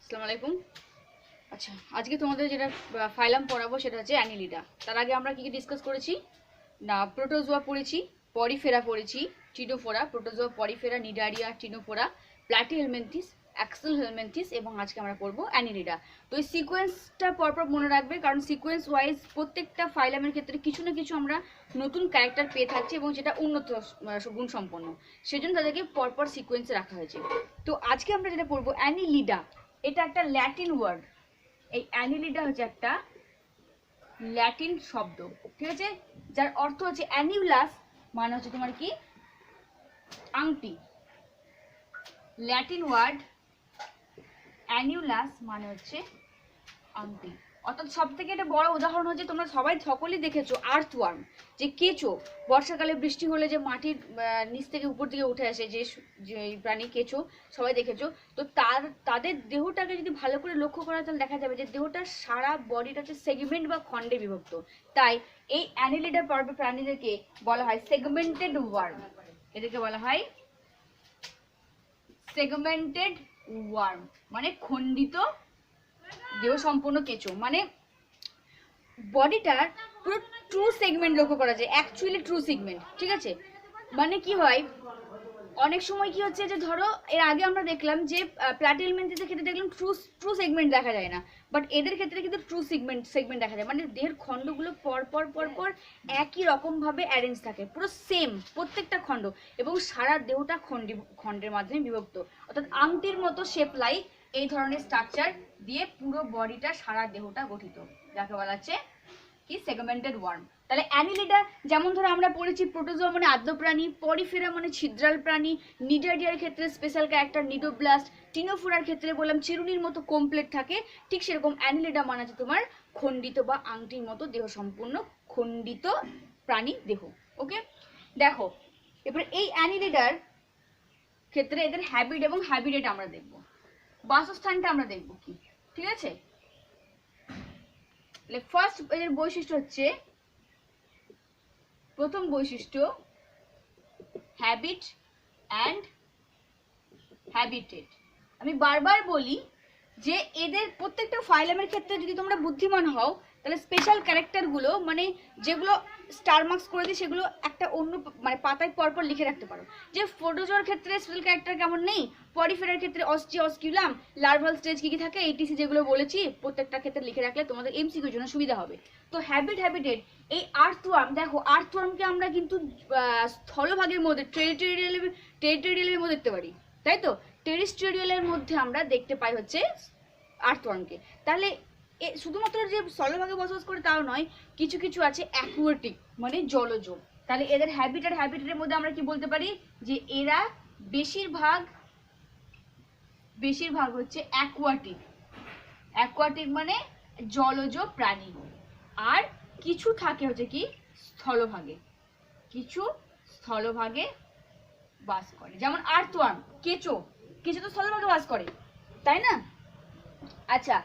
আসসালামু আলাইকুম। আচ্ছা, আজকে তোমাদের যেটা ফাইলাম পড়াবো সেটা হচ্ছে অ্যানিলিডা। তার আগে আমরা কি কি ডিসকাস করেছি না, প্রোটোজোয়া পড়েছি, পরিফেরা পড়েছি, Ctenophora, Protozoa, Porifera, Cnidaria, Ctenophora, Platyhelminthes, Aschelminthes এবং আজকে আমরা পড়বো অ্যানিলিডা। তো এই সিকোয়েন্সটা পরপর মনে রাখবে, কারণ সিকোয়েন্স ওয়াইজ প্রত্যেকটা ফাইলামের ক্ষেত্রে কিছু না কিছু আমরা নতুন ক্যারেক্টার পেয়ে থাকছি এবং যেটা উন্নত গুণসম্পন্ন, সেজন্য তাদেরকে পরপর সিকোয়েন্সে রাখা হয়েছে। তো আজকে আমরা যেটা পড়বো অ্যানিলিডা, এটা একটা ল্যাটিন ওয়ার্ড। এই অ্যানিলিডা হচ্ছে একটা ল্যাটিন শব্দ, ঠিক আছে, যার অর্থ হচ্ছে অ্যানিউলাস, মানে হচ্ছে তোমার কি আংটি। ল্যাটিন ওয়ার্ড অ্যানিউলাস মানে হচ্ছে আংটি। অর্থাৎ সব থেকে একটা বড় উদাহরণ হচ্ছে, তোমরা সবাই সকলেই দেখেছো আর্থওয়ার্ম, যে কেঁচো, বর্ষাকালে বৃষ্টি হলে যে মাটির নিচ থেকে উপর দিকে উঠে আসে যে প্রাণী কেঁচো, সবাই দেখেছো। তো তাদের দেহটাকে যদি ভালো করে লক্ষ্য করা তাহলে দেখা যাবে যে দেহটা সারা বডিটা হচ্ছে সেগমেন্ট বা খণ্ডে বিভক্ত। তাই এই অ্যানিলিডা পর্বের প্রাণীদেরকে বলা হয় সেগমেন্টেড ওয়ার্ম। এদেরকে বলা হয় সেগমেন্টেড ওয়ার্ম, মানে খণ্ডিত দেহ সম্পূর্ণ কেঁচো। মানে বডিটার পুরো ট্রু সেগমেন্ট লক্ষ্য করা যায়, অ্যাকচুয়ালি ট্রু সেগমেন্ট, ঠিক আছে। মানে কি হয়, অনেক সময় কি হচ্ছে যে ধরো এর আগে আমরা দেখলাম যে প্ল্যাটিহেলমিনথিসের ক্ষেত্রে দেখলাম ট্রু সেগমেন্ট দেখা যায় না, বাট এদের ক্ষেত্রে কিন্তু ট্রু সেগমেন্ট দেখা যায়। মানে দেহের খণ্ডগুলো পর একই রকম ভাবে অ্যারেঞ্জ থাকে, পুরো সেম প্রত্যেকটা খণ্ড, এবং সারা দেহটা খণ্ডের মাধ্যমে বিভক্ত। অর্থাৎ আংটির মতো শেপ লাইক এই ধরনের স্ট্রাকচার দিয়ে পুরো বডিটা সারা দেহটা গঠিত, যাকে বলা হচ্ছে কি সেগমেন্টেড ওয়ার্ম। তাহলে অ্যানিলিডা, যেমন ধরো আমরা পড়েছি প্রোটোজোয়া মানে আদ্য প্রাণী, পরিফেরা মানে ছিদ্রাল প্রাণী, নিডারিয়ার ক্ষেত্রে স্পেশাল ক্যারেক্টার নিডোব্লাস্ট, টিনোফোরার ক্ষেত্রে বললাম চিরুনির মতো কমপ্লেট থাকে, ঠিক সেরকম অ্যানিলিডা মানে হচ্ছে তোমার খণ্ডিত বা আংটির মতো দেহ সম্পূর্ণ খণ্ডিত প্রাণী দেহ। ওকে, দেখো এবার এই অ্যানিলিডার ক্ষেত্রে এদের হ্যাবিট এবং হ্যাবিটেট আমরা দেখব, বাসস্থানটা আমরা দেখব কি, ঠিক আছে। ফার্স্ট এর বৈশিষ্ট্য হচ্ছে, প্রথম বৈশিষ্ট্য হ্যাবিট অ্যান্ড হ্যাবিটেট। আমি বারবার বলি যে এদের প্রত্যেকটা ফাইলামের ক্ষেত্রে যদি তোমরা বুদ্ধিমান হও তাহলে স্পেশাল ক্যারেক্টারগুলো, মানে যেগুলো স্টার মার্কস করে দিই, সেগুলো একটা অন্য মানে পাতায় পরপর লিখে রাখতে পারো। যে প্রোটোজোয়ার ক্ষেত্রে স্পেশাল ক্যারেক্টার কেমন নেই, পরিফেরার ক্ষেত্রে অস্কিউলাম, লার্ভাল স্টেজ কি কি থাকে, এইটিসি যেগুলো বলেছি প্রত্যেকটা ক্ষেত্রে লিখে রাখলে তোমাদের এমসিকিউর জন্য সুবিধা হবে। তো হ্যাবিটেট, এই আর্থওয়ার্ম, দেখো আর্থওয়ার্মকে আমরা কিন্তু স্থলভাগের মধ্যে টেরিটোরিয়ালের মধ্যে দেখতে পারি, তাই তো। টেরিস্টেরিয়ালের মধ্যে আমরা দেখতে পাই হচ্ছে আর্থওয়ার্মকে। তাহলে শুধুমাত্র যে স্থলভাগে বসবাস করে তাও নয়, কিছু কিছু আছে অ্যাকুয়াটিক মানে জলজ। তাহলে এদের হ্যাবিটেটের মধ্যে আমরা কি বলতে পারি, যে এরা বেশিরভাগ হচ্ছে অ্যাকুয়াটিক মানে জলজ প্রাণী, আর কিছু থাকে হচ্ছে কি স্থলভাগে, কিছু স্থলভাগে বাস করে। যেমন আর্থওয়ার্ম, কেঁচো তো স্থলভাগে বাস করে, তাই না। আচ্ছা,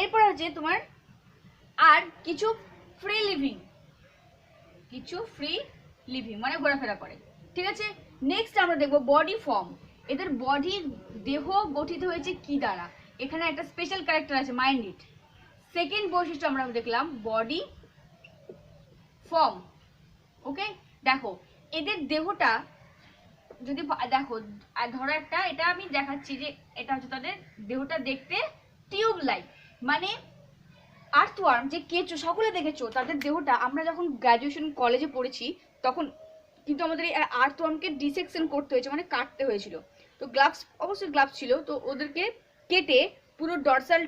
এরপর হচ্ছে তোমার আর কিছু ফ্রি লিভিং মানে ঘোরাফেরা করে, ঠিক আছে। নেক্সট আমরা দেখবো বডি ফর্ম। এদের বডির দেহ গঠিত হয়েছে কি দ্বারা, এখানে একটা স্পেশাল ক্যারেক্টার আছে মাইন্ডেড। সেকেন্ড বৈশিষ্ট্য আমরা দেখলাম বডি ফর্ম। ওকে, দেখো এদের দেহটা যদি দেখো, ধরো একটা, এটা আমি দেখাচ্ছি যে এটা হচ্ছে তাদের দেহটা দেখতে টিউব লাইক। মানে আর্থওয়ার্ম যে কেঁচো সকলে দেখেছো, তাদের দেহটা আমরা যখন গ্র্যাজুয়েশন কলেজে পড়েছি তখন কিন্তু আমাদের এই আর্থওয়ার্মকে ডিসেকশন করতে হয়েছে, মানে কাটতে হয়েছিল। তো অবশ্যই গ্লাভস ছিল, তো ওদেরকে কেটে পুরো ডরসাল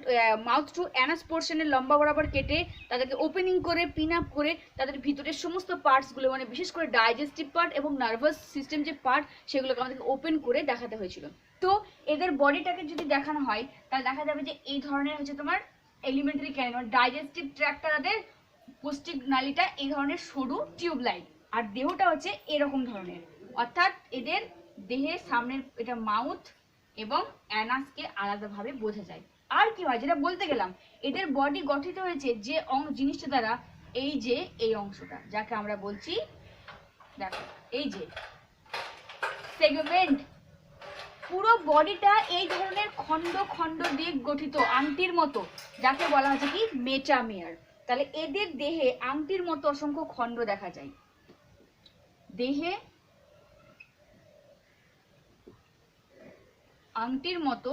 মাউথ টু অ্যানাস পোর্শনের লম্বা বরাবর কেটে তাদেরকে ওপেনিং করে পিন আপ করে তাদের ভিতরের সমস্ত পার্টসগুলো, মানে বিশেষ করে ডাইজেস্টিভ পার্ট এবং নার্ভাস সিস্টেম যে পার্ট, সেগুলোকে আমাদেরকে ওপেন করে দেখাতে হয়েছিল। তো এদের বডিটাকে যদি দেখানো হয় তাহলে দেখা যাবে যে এই ধরনের হচ্ছে তোমার এলিমেন্টারি ক্যানেল, ডাইজেস্টিভ ট্র্যাক্টটা, তাদের পুষ্টিক নালীটা এই ধরনের সরু টিউব লাইক, আর দেহটা হচ্ছে এরকম ধরনের। অর্থাৎ এদের দেহের সামনের এটা মাউথ এবং অ্যানাসকে আলাদাভাবে বোঝা যায়। আর কি হয় যেটা বলতে গেলাম, এদের বডি গঠিত হয়েছে যে জিনিসটা দ্বারা, এই যে এই অংশটা যাকে আমরা বলছি, দেখো এই যে সেগমেন্ট, বডিটা এই ধরনের খণ্ড খণ্ড দিয়ে গঠিত আংটির মতো, যাকে বলা হচ্ছে কি মেটামিয়ার। তাহলে এদের দেহে আংটির মতো অসংখ্য খণ্ড দেখা যায়, দেহে আংটির মতো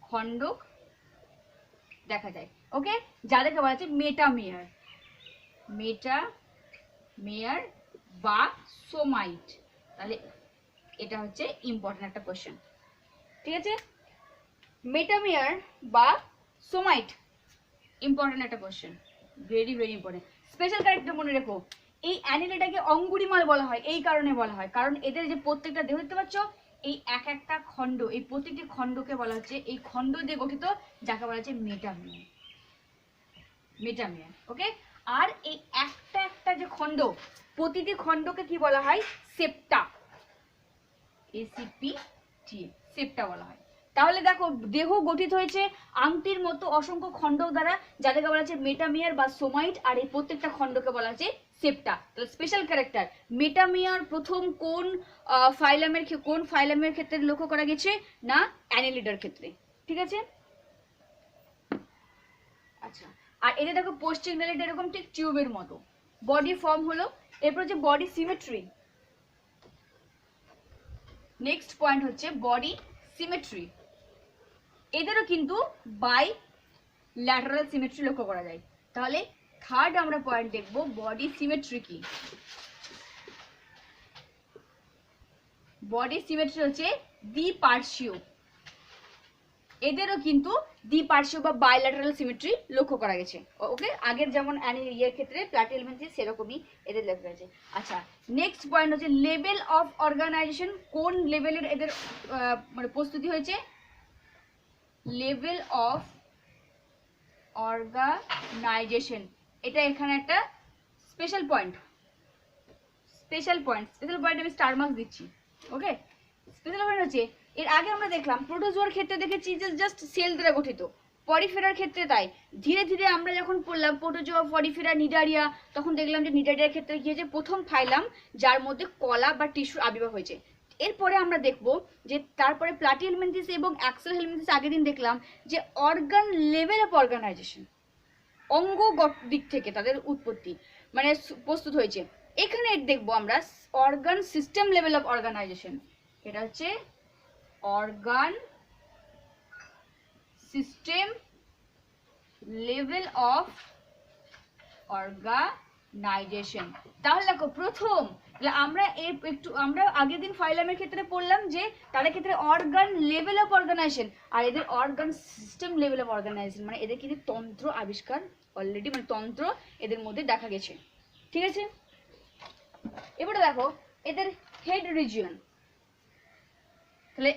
খণ্ডক দেখা যায়। ওকে, যাদেরকে বলা হচ্ছে মেটামিয়ার, মেটামিয়ার বা সোমাইট। তাহলে এটা হচ্ছে ইম্পর্টেন্ট একটা কোশ্চেন, ঠিক আছে। মেটামিয়ার বা সোমাইট ইম্পর্টেন্ট একটা question, very very important. Special character মনে রেখো, এই অ্যানিলিডাকে অঙ্গুরিমাল বলা হয়, এই কারণে বলা হয় কারণ এদের যে প্রত্যেকটা দেহ দেখতে পাচ্ছ, এই এক একটা খণ্ড, এই প্রতিটি খণ্ডকে বলা হচ্ছে, এই খণ্ড দিয়ে গঠিত, যাকে বলা হচ্ছে মেটামিয়ার, মেটামিয়ার। ওকে, আর এই একটা একটা যে খণ্ড, প্রতিটি খণ্ডকে কি বলা হয়? সেপ্টা, ACPTA, সেপ্টা বলা হয়। তাহলে দেখো, দেহ গঠিত হয়েছে আংটির মতো অসংখ্য খণ্ড দ্বারা, যাদেরকে বলা হচ্ছে মেটামিয়ার বা সোমাইট, আর এই প্রত্যেকটা খণ্ডকে বলা হচ্ছে সেপ্টা। তাহলে স্পেশাল ক্যারেক্টার মেটামিয়ার প্রথম কোন ফাইলামের ক্ষেত্রে লক্ষ্য করা গেছে? না, অ্যানিলিডার ক্ষেত্রে, ঠিক আছে। আচ্ছা, আর এদের দেখো পোস্টিংনালিটা এরকম ঠিক টিউবের মতো। বডি ফর্ম হলো, এরপর হচ্ছে বডি সিমেট্রি। নেক্সট পয়েন্ট হচ্ছে বডি সিমেট্রি। এদেরও কিন্তু বাই ল্যাটারাল সিমেট্রি লক্ষ্য করা যায়। তাহলে থার্ড আমরা পয়েন্ট দেখব বডি সিমেট্রি কি। বডি সিমেট্রি হচ্ছে দ্বিপার্শ্বীয়, এদেরও কিন্তু দ্বিপার্শ্বীয় বা বাইল্যাটারাল সিমেট্রি লক্ষ্য করা গেছে। ওকে, আগের যেমন ইয়ের ক্ষেত্রে প্ল্যাটিহেলমিনথেস সেরকমই এদের লক্ষ্য করা গেছে। আচ্ছা, নেক্সট পয়েন্ট হচ্ছে লেভেল অফ অর্গানাইজেশন। কোন লেভেলের এদের মানে প্রস্তুতি হয়েছে? লেভেল অফ অর্গানাইজেশন, এটা এখানে একটা স্পেশাল পয়েন্ট, স্পেশাল পয়েন্ট আমি স্টার মার্কস দিচ্ছি। ওকে, স্পেশাল পয়েন্ট হচ্ছে, এর আগে আমরা দেখলাম প্রোটোজোয়ার ক্ষেত্রে দেখেছি যে জাস্ট সেল দ্বারা গঠিত, পরিফেরার ক্ষেত্রে তাই। ধীরে ধীরে আমরা যখন পড়লাম প্রোটোজোয়া, পরিফেরা, নিডারিয়া, তখন দেখলাম যে নিডারিয়ার ক্ষেত্রে কি হয়েছে? প্রথম ফাইলাম যার মধ্যে কলা বা টিস্যুর আবির্ভাব হয়েছে। এরপরে আমরা দেখব যে তারপরে প্লাটিহেলমিনথেস এবং অ্যাক্সোহেলমিনথেস আগের দিন দেখলাম যে অর্গান লেভেল অফ অর্গানাইজেশন, অঙ্গ দিক থেকে তাদের উৎপত্তি মানে প্রস্তুত হয়েছে। এখানে দেখবো আমরা organ system level of organisation, এটা হচ্ছে organ system level of organisation. তাহলে দেখো প্রথম আমরা আগের দিন ফাইলামের ক্ষেত্রে পড়লাম যে তাদের ক্ষেত্রে অর্গান লেভেল অফ অর্গানাইজেশন, আর এদের organ system level of organisation, মানে এদের কিন্তু তন্ত্র আবিষ্কার অলরেডি, মানে তন্ত্র এদের মধ্যে দেখা গেছে, ঠিক আছে। এবারে দেখো এদের হেড রিজিয়ন। তাহলে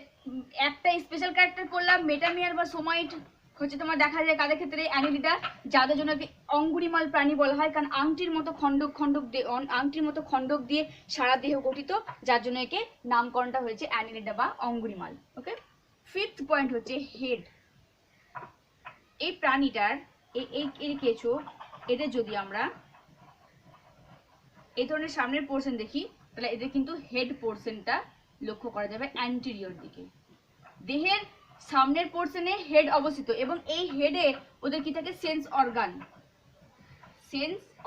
একটা স্পেশাল ক্যারেক্টার করলাম মেটামিয়ার বা সোমাইট হচ্ছে তোমার দেখা যায় কাদের ক্ষেত্রে? অ্যানিলিডা, যাদের জন্য অঙ্গুরিমাল প্রাণী বলা হয়, কারণ আংটির মতো খণ্ডক দিয়ে সারা দেহ গঠিত, যার জন্য একে নামকরণটা হয়েছে অ্যানিলিডা বা অঙ্গুরিমাল। ওকে, ফিফথ পয়েন্ট হচ্ছে হেড। এই প্রাণীটার এই কেঁচো, এদের যদি আমরা এই ধরনের সামনের পোর্শন দেখি, তাহলে এদের কিন্তু হেড পোর্শনটা লক্ষ্য করা যাবে অ্যান্টেরিয়র দিকে। দেহের সামনের পোর্শনে হেড অবস্থিত, এবং এই হেডে ওদের কি থাকে? সেন্স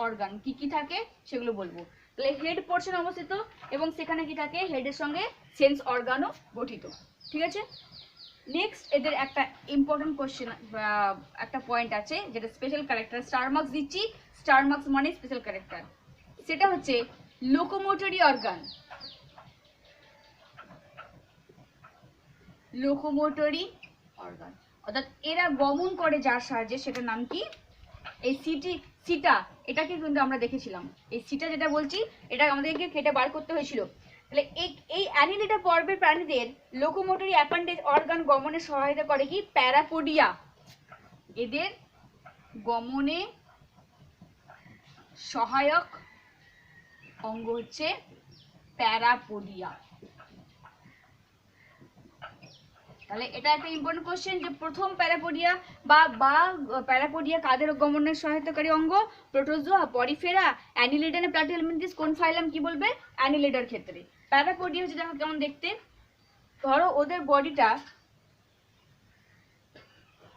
অর্গান কি কি থাকে সেগুলো বলবো। তাহলে হেড পোর্শন অবস্থিত, এবং সেখানে কি থাকে? হেডের সঙ্গে সেন্স অর্গানও গঠিত, ঠিক আছে। নেক্সট এদের একটা ইম্পর্টেন্ট কোশ্চেন, একটা পয়েন্ট আছে যেটা স্পেশাল ক্যারেক্টার, স্টার মার্কস দিচ্ছি। স্টার মার্কস মানে স্পেশাল ক্যারেক্টার, সেটা হচ্ছে লোকোমোটরি অর্গান। লোকোমোটরি অর্গান অর্থাৎ এরা গমন করে যার সাহায্যে, সেটার নাম কি? এই সিটা, এটাকে কিন্তু আমরা দেখেছিলাম। এই সিটা যেটা বলছি, এটা আমাদেরকে কেটে বার করতে হয়েছিল। তাহলে এই অ্যানিলিডা পর্বের প্রাণীদের লোকোমোটরি অ্যাপেন্ডেজ অর্গান গমনে সহায়তা করে কি? প্যারাপোডিয়া। এদের গমনে সহায়ক অঙ্গ হচ্ছে প্যারাপোডিয়া। তাহলে এটা একটা ইম্পর্টেন্ট কোশ্চেন যে প্রথম প্যারাপোডিয়া বা প্যারাপোডিয়া কাদের গমনের সহায়তাকারী অঙ্গ? প্রোটোজোয়া, পরিফেরা, অ্যানিলিডা না প্লাটিহেলমিনথেস, কোন ফাইলাম কি বলবে? অ্যানিলিডার ক্ষেত্রে। প্যারাপোডিয়া হচ্ছে দেখো কেমন দেখতে, ধরো ওদের বডিটা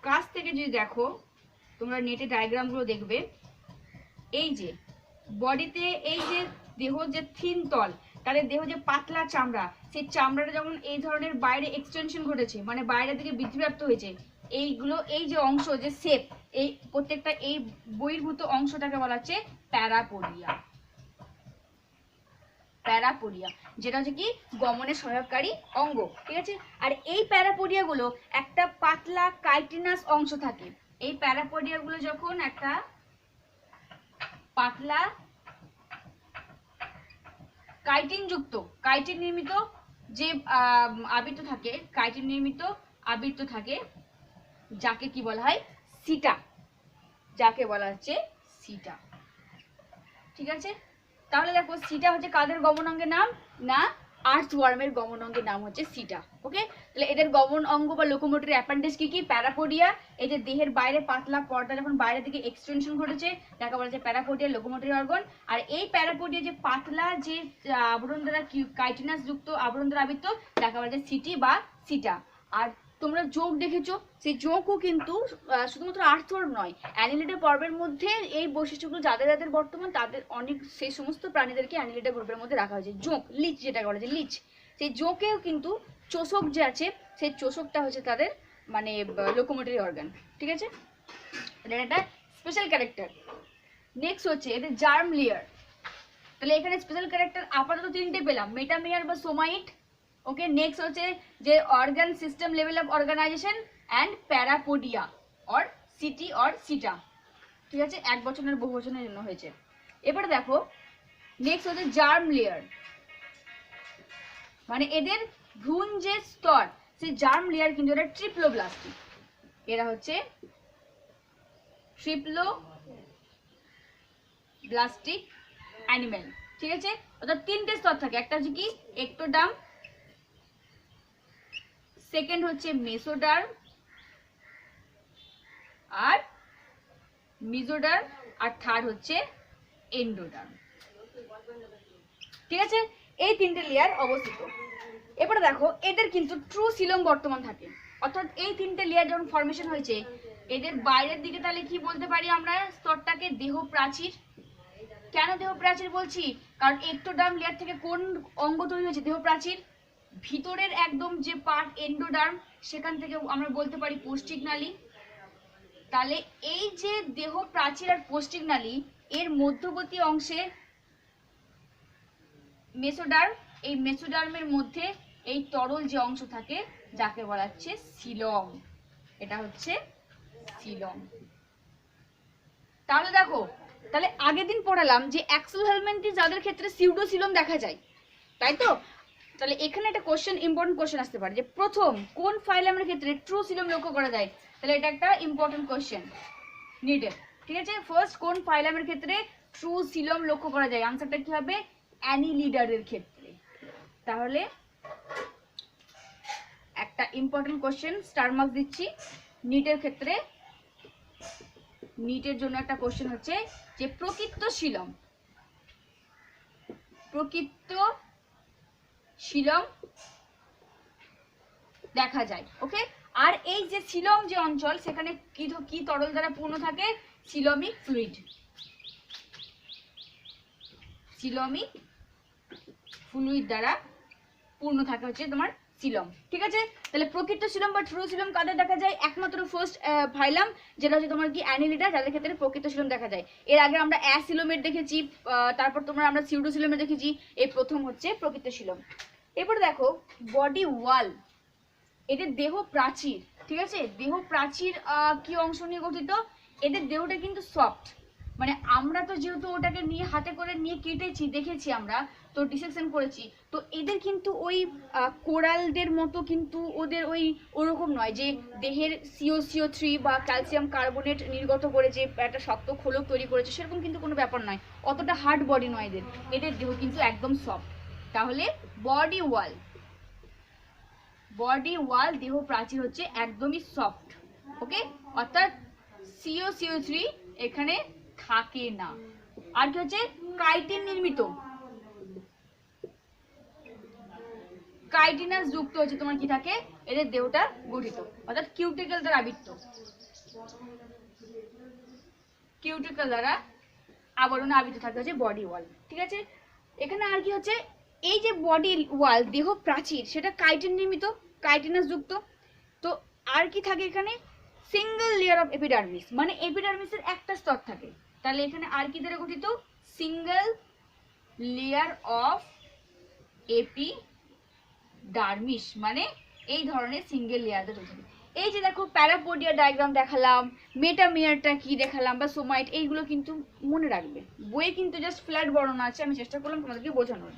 কাছ থেকে যদি দেখো, তোমরা নেটে ডায়াগ্রামগুলো দেখবে, এই যে বডিতে এই যে দেহ যে থিন তল, তাদের দেহ যে পাতলা চামড়া, সেই চামড়াটা যখন এই ধরনের বাইরে এক্সটেনশন ঘটেছে, মানে বাইরের দিকে বৃদ্ধিপ্রাপ্ত হয়েছে, এইগুলো এই যে অংশ যে শেপ, এই প্রত্যেকটা এই বহির্ভূত অংশটাকে বলা হচ্ছে প্যারাপোডিয়া। প্যারাপোডিয়া যেটা হচ্ছে কি গমনের সহায়ককারী অঙ্গ, ঠিক আছে। আর এই প্যারাপোডিয়া গুলো একটা পাতলা কাইটিনাস অংশ থাকে। এই প্যারাপোডিয়া গুলো যখন একটা পাতলা কাইটিন যুক্ত, কাইটিন নির্মিত যে আবৃত থাকে, কাইটিন নির্মিত আবৃত থাকে, যাকে কি বলা হয় সিটা, যাকে বলা হচ্ছে সিটা, ঠিক আছে। তাহলে দেখো সিটা হচ্ছে কাদের গমন অঙ্গের নাম, না আর্থওয়ার্মের গমন অঙ্গের নাম হচ্ছে সিটা। ওকে, তাহলে এদের গমন অঙ্গ বা লোকোমোটরি অ্যাপেন্ডিক্স কি কি, প্যারাপোডিয়া, এই যে দেহের বাইরে পাতলা পর্দা যখন বাইরে থেকে এক্সটেনশন ঘটেছে তাকে বলা হচ্ছে প্যারাপোডিয়া লোকোমোটরি অর্গান। আর এই প্যারাপোডিয়া যে পাতলা যে আবরণ দ্বারা কাইটিনাস যুক্ত আবরণ দ্বারা আবৃত তাকে বলা হচ্ছে সিটি বা সিটা। আর তোমরা যোগ দেখেছো, সেই যোগও কিন্তু শুধুমাত্র আর্থওয়ার্ম নয়, অ্যানিলিডা পর্বের মধ্যে এই বৈশিষ্ট্যগুলো যাদের যাদের বর্তমান, তাদের অনেক সেই সমস্ত প্রাণীদেরকে অ্যানিলিডা গ্রুপের মধ্যে রাখা হয়েছে। যোগ, লিচ যেটা বলা যায় লিচ, সেই যোগেও কিন্তু চোষক যে আছে, সেই চোষকটা হচ্ছে তাদের মানে লোকোমোটরি অর্গান, ঠিক আছে। এটা একটা স্পেশাল ক্যারেক্টার। নেক্সট হচ্ছে এদের জার্ম লেয়ার। তাহলে এখানে স্পেশাল ক্যারেক্টার আপাতত তিনটে পেলাম, মেটামেয়ার বা সোমাইট। ওকে, নেক্সট হচ্ছে যে organ system level of organisation and parapodia or setae or seta, ঠিক আছে, এক বচনের বহু বচনের জন্য হয়েছে। এবারে দেখো নেক্সট হচ্ছে জার্ম লেয়ার, মানে এদের ভ্রূণ যে স্তর, সেই জার্ম লেয়ার কিন্তু এরা ট্রিপ্লোব্লাস্টিক, এরা হচ্ছে ট্রিপ্লোব্লাস্টিক অ্যানিমেল, ঠিক আছে। অর্থাৎ তিনটে স্তর থাকে, একটা হচ্ছে কি এক্টোডার্ম, সেকেন্ড হচ্ছে মেসোডার্ম আর মিজোডার্ম, আর থার্ড হচ্ছে এন্ডোডার্ম, ঠিক আছে। এই তিনটে লেয়ার অবস্থিত। এবারে দেখো এদের কিন্তু ট্রু সিলম বর্তমান থাকে, অর্থাৎ এই তিনটে লেয়ার যখন ফরমেশন হয়েছে, এদের বাইরের দিকে তাহলে কি বলতে পারি আমরা, স্তরটাকে দেহ প্রাচীর। কেন দেহ প্রাচীর বলছি, কারণ এক্টোডার্ম লেয়ার থেকে কোন অঙ্গ তৈরি হয়েছে, দেহ প্রাচীর। ভিতরের একদম যে পার্ট এন্ডোডার্ম, সেখান থেকে আমরা বলতে পারি পৌষ্টিক নালী। তাহলে এই যে দেহ প্রাচীর আর পৌষ্টিক নালী, এর মধ্যবর্তী অংশে মেসোডার্ম, এই মেসোডার্মের মধ্যে এই তরল যে অংশ থাকে যাকে বলা হচ্ছে সিলম, এটা হচ্ছে সিলম। তাহলে দেখো, তাহলে আগের দিন পড়ালাম যে অ্যাক্সোহেলমিনথেস যাদের ক্ষেত্রে সিউডোসিলম দেখা যায়, তাই তো। তাহলে এখানে একটা কোশ্চেন, ইম্পর্টেন্ট কোশ্চেন আসতে পারে যে প্রথম কোন ফাইলামের ক্ষেত্রে ট্রু সিলম লক্ষ্য করা যায়। তাহলে এটা একটা ইম্পর্টেন্ট কোশ্চেন নিডেড, ঠিক আছে। ফার্স্ট কোন ফাইলামের ক্ষেত্রে ট্রু সিলম লক্ষ্য করা যায়, আনসারটা কি হবে, অ্যানিলিডারের ক্ষেত্রে। তাহলে একটা ইম্পর্টেন্ট কোশ্চেন স্টার মার্কস দিচ্ছি নিটের ক্ষেত্রে। নিটের জন্য একটা কোশ্চেন হচ্ছে যে প্রকৃত সিলম দেখা যায়। ওকে, আর এই যে সিলম যে অঞ্চল, সেখানে কি তরল দ্বারা পূর্ণ থাকে, সিলমিক ফ্লুইড, সিলমিক ফ্লুইড দ্বারা পূর্ণ থাকে হচ্ছে তোমার সিলম, ঠিক আছে। তাহলে প্রকৃত সিলম বা ট্রু সিলম কাদের দেখা যায়, একমাত্র ফার্স্ট ফাইলাম যেটা হচ্ছে তোমার কি অ্যানিলিডা, যাদের ক্ষেত্রে প্রকৃত সিলম দেখা যায়। এর আগে আমরা অ্যাসিলোমেট দেখেছি, তারপর আমরা সিউডোসিলমেট দেখেছি, এই প্রথম হচ্ছে প্রকৃত সিলম। এরপর দেখো বডি ওয়াল, এদের দেহ প্রাচীর, ঠিক আছে। দেহ প্রাচীর কি অংশ নিয়ে গঠিত, এদের দেহটা কিন্তু সফট, মানে আমরা তো যেহেতু ওটাকে নিয়ে হাতে করে নিয়ে কেটেছি, দেখেছি আমরা তো ডিসেকশন করেছি, তো এদের কিন্তু ওই কোরালদের মতো কিন্তু ওদের ওরকম নয় যে দেহের CO3 বা ক্যালসিয়াম কার্বনেট নির্গত করে যে একটা শক্ত খোলক তৈরি করেছে, সেরকম কিন্তু কোনো ব্যাপার নয়, অতটা হার্ড বডি নয় এদের, এদের দেহ কিন্তু একদম সফট। তাহলে বডি ওয়াল দেহ প্রাচীর হচ্ছে একদমই সফট, ওকে, অর্থাৎ CO3 এখানে থাকে না। আর কি হচ্ছে কাইটিন নির্মিত, কাইটিনাস যুক্ত হচ্ছে তোমার কি থাকে, এদের দেহটা গঠিত, অর্থাৎ কিউটিকল দ্বারা আবৃত, কিউটিকল দ্বারা আবরণে আবৃত থাকে হচ্ছে বডি ওয়াল। ঠিক আছে, এখানে আর কি হচ্ছে, এই যে বডি ওয়াল দেহ প্রাচীর সেটা কাইটিন নির্মিত, কাইটিনাস যুক্ত। তো আর কি থাকে এখানে, সিঙ্গেল লেয়ার অফ এপিডার্মিস, মানে এপিডার্মিসের একটা স্তর থাকে। তাহলে এখানে আর কি দ্বারা গঠিত, সিঙ্গেল লেয়ার অফ এপিডার্মিস, মানে এই ধরনের সিঙ্গেল লেয়ার দিয়ে তৈরি। এই যে দেখো প্যারাপোডিয়া ডায়াগ্রাম দেখালাম, মেটামিয়ারটা কি দেখালাম, বা সোমাইট, এইগুলো কিন্তু মনে রাখবে, বইয়ে কিন্তু জাস্ট ফ্ল্যাট বর্ণনা আছে, আমি চেষ্টা করলাম তোমাদেরকে বোঝানোর।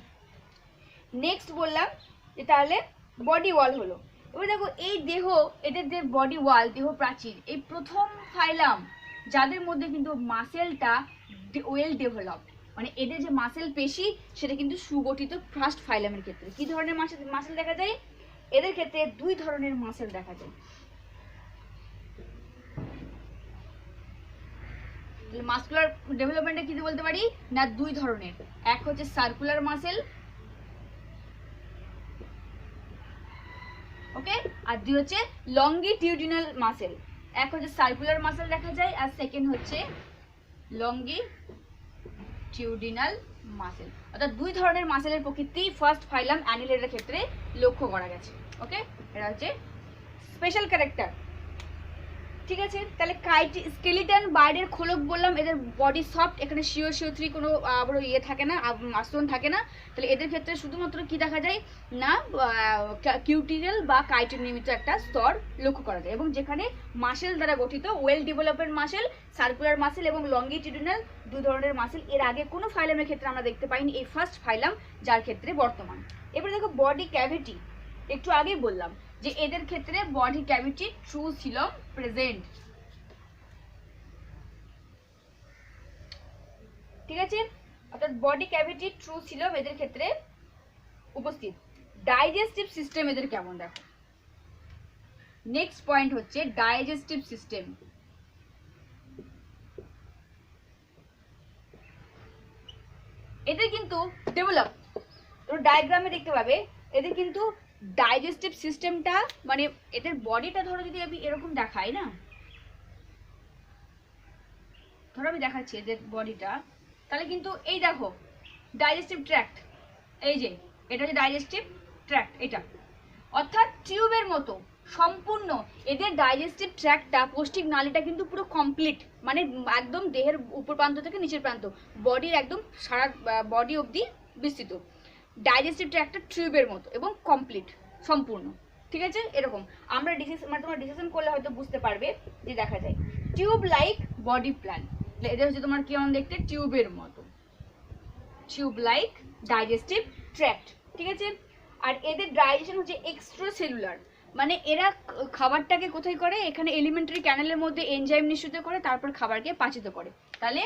নেক্সট বললাম যে তাহলে বডি ওয়াল হলো। এবার দেখো এই দেহ, এদের যে বডি ওয়াল, দেহ প্রাচীর, এই প্রথম ফাইলাম যাদের মধ্যে কিন্তু মাসেলটা ওয়েল ডেভেলপ, মানে এদের যে মাসেল পেশি সেটা কিন্তু সুগঠিত ফার্স্ট ফাইলামের ক্ষেত্রে। কি ধরনের মাসেল দেখা যায়, এদের ক্ষেত্রে দুই ধরনের মাসেল দেখা যায়। মাসকুলার ডেভেলপমেন্টে কি বলতে পারি না, দুই ধরনের, এক হচ্ছে সার্কুলার মাসেল, ওকে, আর দুই হচ্ছে লঙ্গিটিউডিনাল মাসেল। এক হচ্ছে সার্কুলার মাসেল দেখা যায়, আর সেকেন্ড হচ্ছে লঙ্গিটিউডিনাল মাসেল। অর্থাৎ দুই ধরনের মাসেলের প্রকৃতি ফার্স্ট ফাইলাম অ্যানিলেটের ক্ষেত্রে লক্ষ্য করা গেছে। ওকে, এটা হচ্ছে স্পেশাল ক্যারেক্টার। ঠিক আছে, তাহলে স্কেলিটন বাইরের খোলক বললাম, এদের বডি সফট, এখানে CO3 কোনো বড় ইয়ে থাকে না, আস্তরণ থাকে না। তাহলে এদের ক্ষেত্রে শুধুমাত্র কি দেখা যায় না, কিউটিকল বা কাইটিন নির্মিত একটা স্তর লক্ষ্য করা যায়, এবং যেখানে মাসেল দ্বারা গঠিত well development muscle, circular muscle এবং লঙ্গিটিউডিনাল, দুই ধরনের মাসেল। এর আগে কোনো ফাইলামের ক্ষেত্রে আমরা দেখতে পাইনি, এই ফার্স্ট ফাইলাম যার ক্ষেত্রে বর্তমান। এবারে দেখো বডি ক্যাভিটি, একটু আগেই বললাম যে এদের ক্ষেত্রে body cavity true Silam present. ঠিক আছে, অর্থাৎ বডি ক্যাভিটি ট্রু সিলম এদের ক্ষেত্রে উপস্থিত। ডাইজেস্টিভ সিস্টেম এদের কেমন দেখো, নেক্সট পয়েন্ট হচ্ছে ডাইজেস্টিভ সিস্টেম। এদের কিন্তু ডেভেলপ, তো ডায়াগ্রামে দেখতে পাবে এদের কিন্তু ডাইজেস্টিভ সিস্টেমটা, মানে এদের বডিটা ধরো যদি আমি এরকম দেখাই না, ধরো আমি দেখাচ্ছি এদের বডিটা, তাহলে কিন্তু এই দেখো ডাইজেস্টিভ ট্র্যাক্ট, এই যে এটা হচ্ছে ডাইজেস্টিভ ট্র্যাক্ট, এটা অর্থাৎ টিউবের মতো সম্পূর্ণ এদের ডাইজেস্টিভ ট্র্যাক্টটা, পৌষ্টিক নালীটা কিন্তু পুরো কমপ্লিট, মানে একদম দেহের উপর প্রান্ত থেকে নিচের প্রান্ত, বডির একদম সারা বডি অবধি বিস্তৃত। ডাইজেস্টিভ ট্র্যাক্টটা টিউবের মতো এবং কমপ্লিট, সম্পূর্ণ। ঠিক আছে, এরকম আমরা মানে তোমরা ডিসিশন করলে হয়তো বুঝতে পারবে যে দেখা যায় টিউব লাইক বডি প্ল্যান, এটা হচ্ছে তোমার কেমন দেখতে, টিউবের মতো, টিউব লাইক ডাইজেস্টিভ ট্র্যাক্ট। ঠিক আছে, আর এদের ডাইজেশন হচ্ছে এক্সট্রা সেলুলার, মানে এরা খাবারটাকে কোথায় করে, এখানে এলিমেন্টারি ক্যানেলের মধ্যে এনজাইম নিঃসৃত করে, তারপর খাবারকে পাচিত করে। তাহলে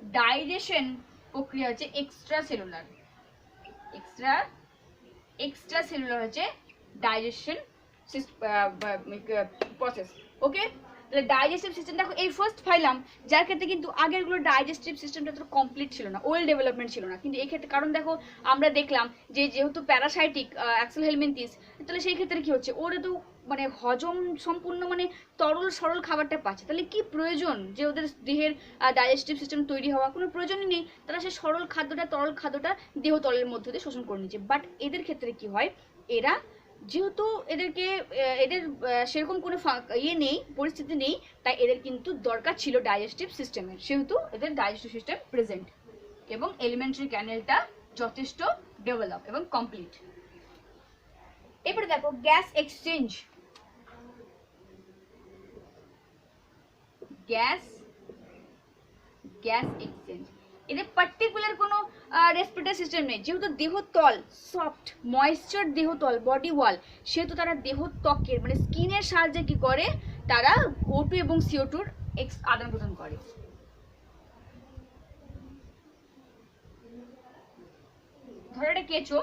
ডাইজেশন প্রক্রিয়া হচ্ছে এক্সট্রা সেলুলার, এক্সট্রা সেলুলার হচ্ছে ডাইজেশন প্রসেস। ওকে, তাহলে ডাইজেস্টিভ সিস্টেম দেখো এই ফার্স্ট ফাইলাম যার ক্ষেত্রে কিন্তু আগেরগুলো ডাইজেস্টিভ সিস্টেমটা তো কমপ্লিট ছিল না, ওয়েল ডেভেলপমেন্ট ছিল না, কিন্তু এই ক্ষেত্রে কারণ দেখো আমরা দেখলাম যে যেহেতু প্যারাসাইটিক অ্যাক্সেল হেলমিনথিস, তাহলে সেই ক্ষেত্রে কি হচ্ছে, ওরা তো মানে হজম সম্পূর্ণ, মানে তরল সরল খাবারটা পাচ্ছে। তাহলে কি প্রয়োজন যে ওদের দেহের ডাইজেস্টিভ সিস্টেম তৈরি হওয়া, কোনো প্রয়োজনই নেই, তারা সেই সরল খাদ্যটা, তরল খাদ্যটা দেহ তলের মধ্যে দিয়ে শোষণ করে নিচ্ছে। বাট এদের ক্ষেত্রে কি হয়, এরা যেহেতু এদেরকে এদের সেরকম কোনো ইয়ে নেই, পরিস্থিতি নেই, তাই এদের কিন্তু দরকার ছিল ডাইজেস্টিভ সিস্টেমের, সেহেতু এদের ডাইজেস্টিভ সিস্টেম প্রেজেন্ট এবং এলিমেন্টারি ক্যানেলটা যথেষ্ট ডেভেলপ এবং কমপ্লিট। এবারে দেখো গ্যাস এক্সচেঞ্জ, গ্যাস এক্সচেঞ্জ, এদের পার্টিকুলার কোনো রেসপিরেটরি সিস্টেম নেই, যেহেতু দেহ তল সফট ময়েশ্চার, দেহ তল বডি ওয়াল, সেহেতু তারা দেহ ত্বকের মানে স্কিনের সাহায্যে কি করে, তারা O2 এবং CO2 আদান প্রদান করে। ধরো এটা কেঁচো,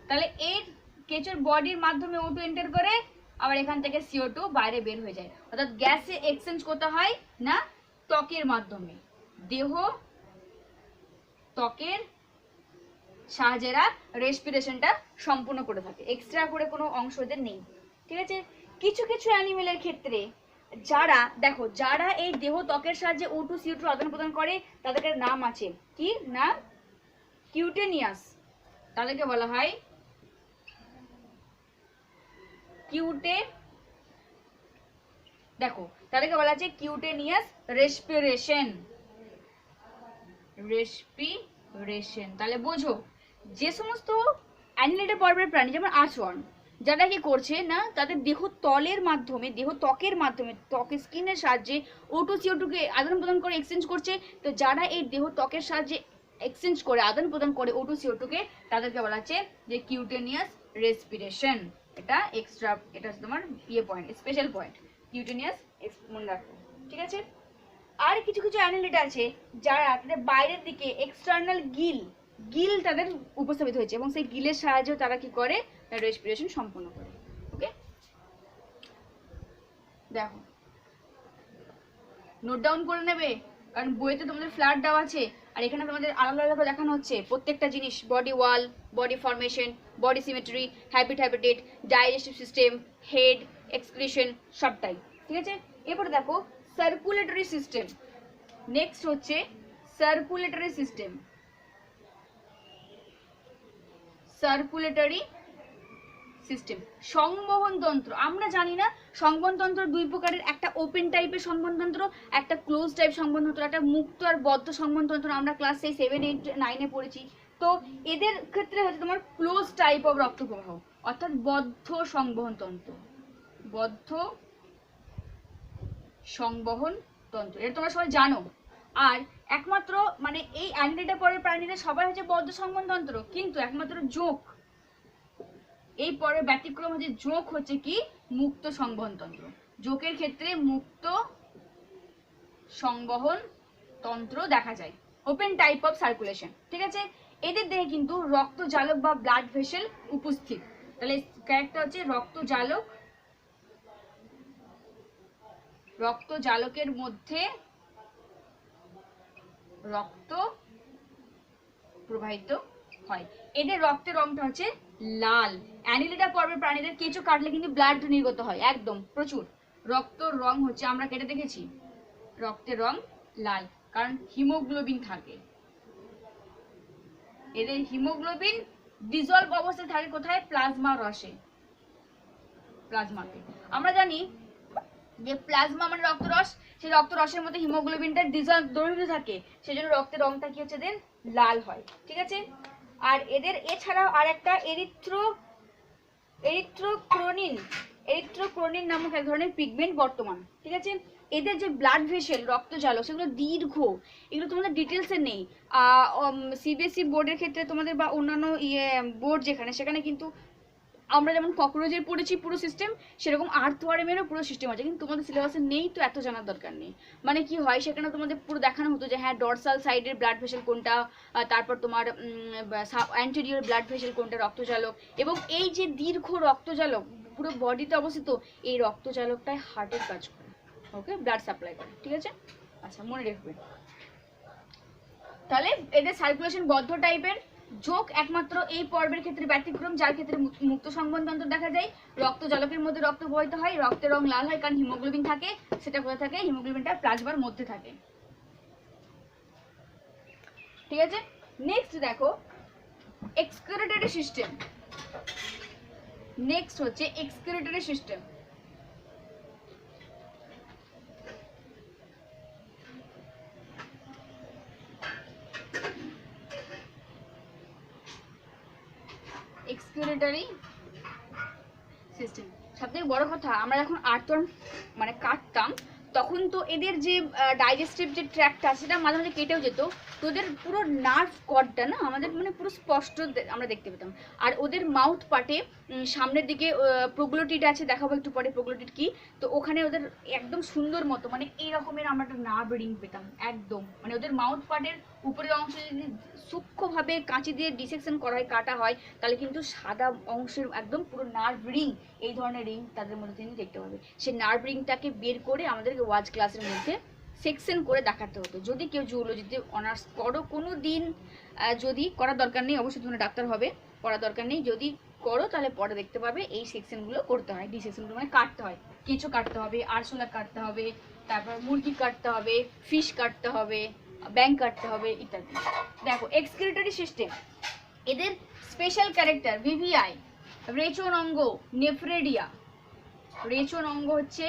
তাহলে এর কেঁচোর বডির মাধ্যমে O2 এন্টার করে, আবার এখান থেকে CO2 বাইরে বের হয়ে যায়। অর্থাৎ গ্যাসে এক্সচেঞ্জ করতে হয় না ত্বকের মাধ্যমে, দেহ ত্বকের সাহায্যে এরা রেসপিরেশনটা সম্পূর্ণ করে থাকে, এক্সট্রা করে কোনো অংশ এদের নেই। ঠিক আছে, কিছু কিছু অ্যানিমেলের ক্ষেত্রে যারা দেখো যারা এই দেহ ত্বকের সাহায্যে O2 CO2 আদান প্রদান করে তাদেরকে নাম আছে কি না কিউটেনিয়াস, তাদেরকে বলা হয় দেখো তাদেরকে বলা আছে কিউটেনিয়াস রেসপিরেশন। তাহলে বোঝো যে সমস্ত অ্যানিলেটেড পর্বের প্রাণী যেমন আঁশওয়ার্ম যারা কি করছে না তাদের দেহ তলের মাধ্যমে দেহ ত্বকের মাধ্যমে ত্বকের স্কিনের সাহায্যে O2 CO2 কে আদান প্রদান করে এক্সচেঞ্জ করছে, তো যারা এই দেহ ত্বকের সাহায্যে এক্সচেঞ্জ করে আদান প্রদান করে O2 CO2 কে তাদেরকে বলা আছে যে কিউটেনিয়াস রেসপিরেশন। এটা এক্সট্রা, এটা হচ্ছে তোমার পয়েন্ট, স্পেশাল পয়েন্ট, কিউটেনিয়াস মনে রাখো। ঠিক আছে, আর কিছু কিছু অ্যানিলেট আছে যারা তাদের বাইরের দিকে এক্সটার্নাল গিল তাদের উপস্থাপিত হয়েছে এবং সেই গিলের সাহায্যে তারা কি করে রেসপিরেশন সম্পন্ন করে। ওকে, দেখো নোট ডাউন করে নেবে কারণ বইতে তোমাদের ফ্ল্যাট দেওয়া আছে আর এখানে তোমাদের আলাদা আলাদা দেখানো হচ্ছে প্রত্যেকটা জিনিস, বডি ওয়াল, body formation, body symmetry, habitat, digestive system, head, excretion সবটাই। ঠিক আছে, এরপরে দেখো সার্কুলেটরি সিস্টেম। নেক্সট হচ্ছে সার্কুলেটরি সিস্টেম। সংবহন তন্ত্র, আমরা জানি না সংবহন তন্ত্র দুই প্রকারের, একটা ওপেন টাইপের সংবহন তন্ত্র, একটা ক্লোজ টাইপ সংবহন তন্ত্র, একটা মুক্ত আর বদ্ধ সংবহন তন্ত্র আমরা ক্লাস 7, 8, 9 পড়েছি। তো এদের ক্ষেত্রে হচ্ছে তোমার ক্লোজ টাইপ অফ রক্ত প্রবাহ অর্থাৎ বদ্ধ সংবহন তন্ত্র, বদ্ধ সংবহন তন্ত্র, এটা তোমরা সবাই জানো। আর একমাত্র মানে এই অ্যানিলেটেড পরের প্রাণীরা সবাই হচ্ছে বদ্ধ সংবহন তন্ত্র, কিন্তু একমাত্র জোঁক, এই পরে ব্যতিক্রম হচ্ছে জোঁক হচ্ছে কি মুক্ত সংবহন তন্ত্র। জোঁকের ক্ষেত্রে মুক্ত সংবহন তন্ত্র দেখা যায়, ওপেন টাইপ অফ সার্কুলেশন। ঠিক আছে, এদের দেহে কিন্তু রক্তজালক বা ব্লাড ভেসেল উপস্থিত। তাহলে ক্যারেক্টার হচ্ছে রক্তজালকের মধ্যে রক্ত প্রবাহিত হয়। এদের রক্তের রংটা হচ্ছে লাল। অ্যানিলিডা পর্বের প্রাণীদের কেঁচো কাটলে কিন্তু ব্লাড নির্গত হয় একদম প্রচুর। রক্তর রং হচ্ছে আমরা কেটে দেখেছি, রক্তের রং লাল কারণ হিমোগ্লোবিন থাকে। এদের হিমোগ্লোবিন ডিজলভ অবস্থায় থাকে কোথায়? প্লাজমা রসে, প্লাজমাতে। আমরা জানি যে প্লাজমা মানে রক্তরস, সেই রক্তরসের মধ্যে হিমোগ্লোবিনটা ডিজলভ দ্রবীভূত থাকে, সেজন্য রক্তের রংটা কি হচ্ছে এদের লাল হয়। ঠিক আছে, আর এদের এছাড়াও আর একটা এরিথ্রোক্রোনিন নামক এক ধরনের পিগমেন্ট বর্তমান। ঠিক আছে, এদের যে ব্লাড ভেসেল রক্তজালক সেগুলো দীর্ঘ, এগুলো তোমাদের ডিটেলসে নেই। সিবিএসই বোর্ডের ক্ষেত্রে তোমাদের বা অন্যান্য বোর্ড যেখানে সেখানে কিন্তু আমরা যেমন ককরোচের পড়েছি পুরো সিস্টেম, সেরকম আর্থওয়ার্মেরও পুরো সিস্টেম আছে, কিন্তু তোমাদের সিলেবাসে নেই তো এত জানার দরকার নেই। মানে কি হয় সেখানে তোমাদের পুরো দেখানো হতো যে হ্যাঁ ডরসাল সাইডের ব্লাড ভেসেল কোনটা, তারপর তোমার অ্যান্টেরিয়র ব্লাড ভেসেল কোনটা রক্তজালক, এবং এই যে দীর্ঘ রক্তজালক পুরো বডিতে অবস্থিত, এই রক্তজালকটাই হার্টের কাজ করে, ওকে, ব্লাড সাপ্লাই করে। ঠিক আছে, আচ্ছা মনে রাখবে। তাহলে এদের সার্কুলেশন বদ্ধ টাইপের। যোগ একমাত্র এই পর্বের ক্ষেত্রে ব্যতিক্রম, যার ক্ষেত্রে মুক্ত সংবহন তন্ত্র দেখা যায়। রক্তজালকের মধ্যে রক্ত প্রবাহিত হয়, রক্তের রং লাল হয় কারণ হিমোগ্লোবিন থাকে। সেটা কোথায় থাকে? হিমোগ্লোবিনটা প্লাজমার মধ্যে থাকে। ঠিক আছে, নেক্সট দেখো এক্সক্রিটরি সিস্টেম। নেক্সট হচ্ছে এক্সক্রিটরি সিস্টেম। এক্সক্রিটরি সিস্টেম সবথেকে বড় কথা, আমরা যখন আর্থওয়ার্ম মানে কাটতাম তখন তো এদের যে ডাইজেস্টিভ যে ট্র্যাকটা সেটা মাঝে মাঝে কেটেও যেত, তো ওদের পুরো নার্ভ কর্ডটা না আমাদের মানে পুরো স্পষ্ট আমরা দেখতে পেতাম। আর ওদের মাউথ পার্টে সামনের দিকে প্রোগ্লোটিড আছে, দেখাবো একটু পরে প্রোগ্লোটিড কি, তো ওখানে ওদের একদম সুন্দর মতো মানে এই রকমের আমরা একটা নার্ভ রিং পেতাম একদম। মানে ওদের মাউথ পার্টের উপরের অংশ যদি সূক্ষ্মভাবে কাঁচি দিয়ে ডিসেকশন করা হয়, কাটা হয়, তাহলে কিন্তু সাদা অংশের একদম পুরো নার্ভ রিং, এই ধরনের রিং তাদের মধ্যে তিনি দেখতে পাবে। সেই নার্ভ রিংটাকে বের করে আমাদেরকে ওয়াচ ক্লাসের মধ্যে সেকশন করে দেখাতে হতো। যদি কেউ জুওলজিতে অনার্স করো কোনো দিন, যদি করার দরকার নেই, অবশ্যই তোমরা ডাক্তার হবে, করার দরকার নেই। যদি করো তাহলে পরে দেখতে পাবে এই সেকশনগুলো করতে হয়, ডি সেকশনগুলো মানে কাটতে হয়, কেঁচো কাটতে হবে, আরশোলা কাটতে হবে, তারপর মুরগি কাটতে হবে, ফিশ কাটতে হবে, ব্যাং কাটতে হবে ইত্যাদি। দেখো এক্সক্রিটরি সিস্টেম, এদের স্পেশাল ক্যারেক্টার ভিভিআই, রেচন অঙ্গ, নেফ্রেডিয়া। রেচন অঙ্গ হচ্ছে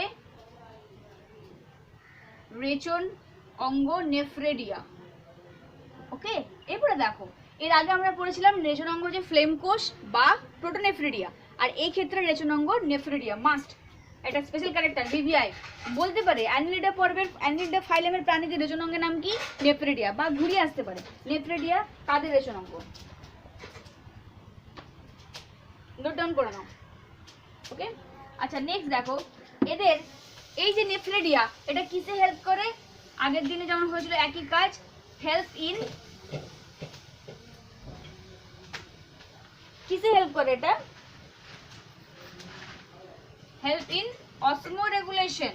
রেচন অঙ্গ, নেফ্রেডিয়া। ওকে, এরপরে দেখো এর আগে আমরা পড়েছিলাম রেচন অঙ্গ যে ফ্লেম কোষ বা প্রোটোনেফ্রেডিয়া, আর এই ক্ষেত্রে রেচন অঙ্গ নেফ্রেডিয়া মাস্ট। এটা স্পেশাল ক্যারেক্টার ভিভিআই বলতে পারে। অ্যানিলিডা পর্বের অ্যানিলিডা ফাইলেমের প্রাণীদের রেচন অঙ্গের নাম কি? নেফ্রেডিয়া, বা ঘুরিয়ে আসতে পারে নেফ্রেডিয়া কাদের রেচন অঙ্গ। নোট ডাউন করে নাও। ওকে, আচ্ছা নেক্সট দেখো এদের এই যে নেফ্রেডিয়া, এটা কিসে হেল্প করে? আগের দিনে যেমন হয়েছিল একই কাজ, হেল্প ইন, কিসে হেল্প করে? এটা help in osmoregulation,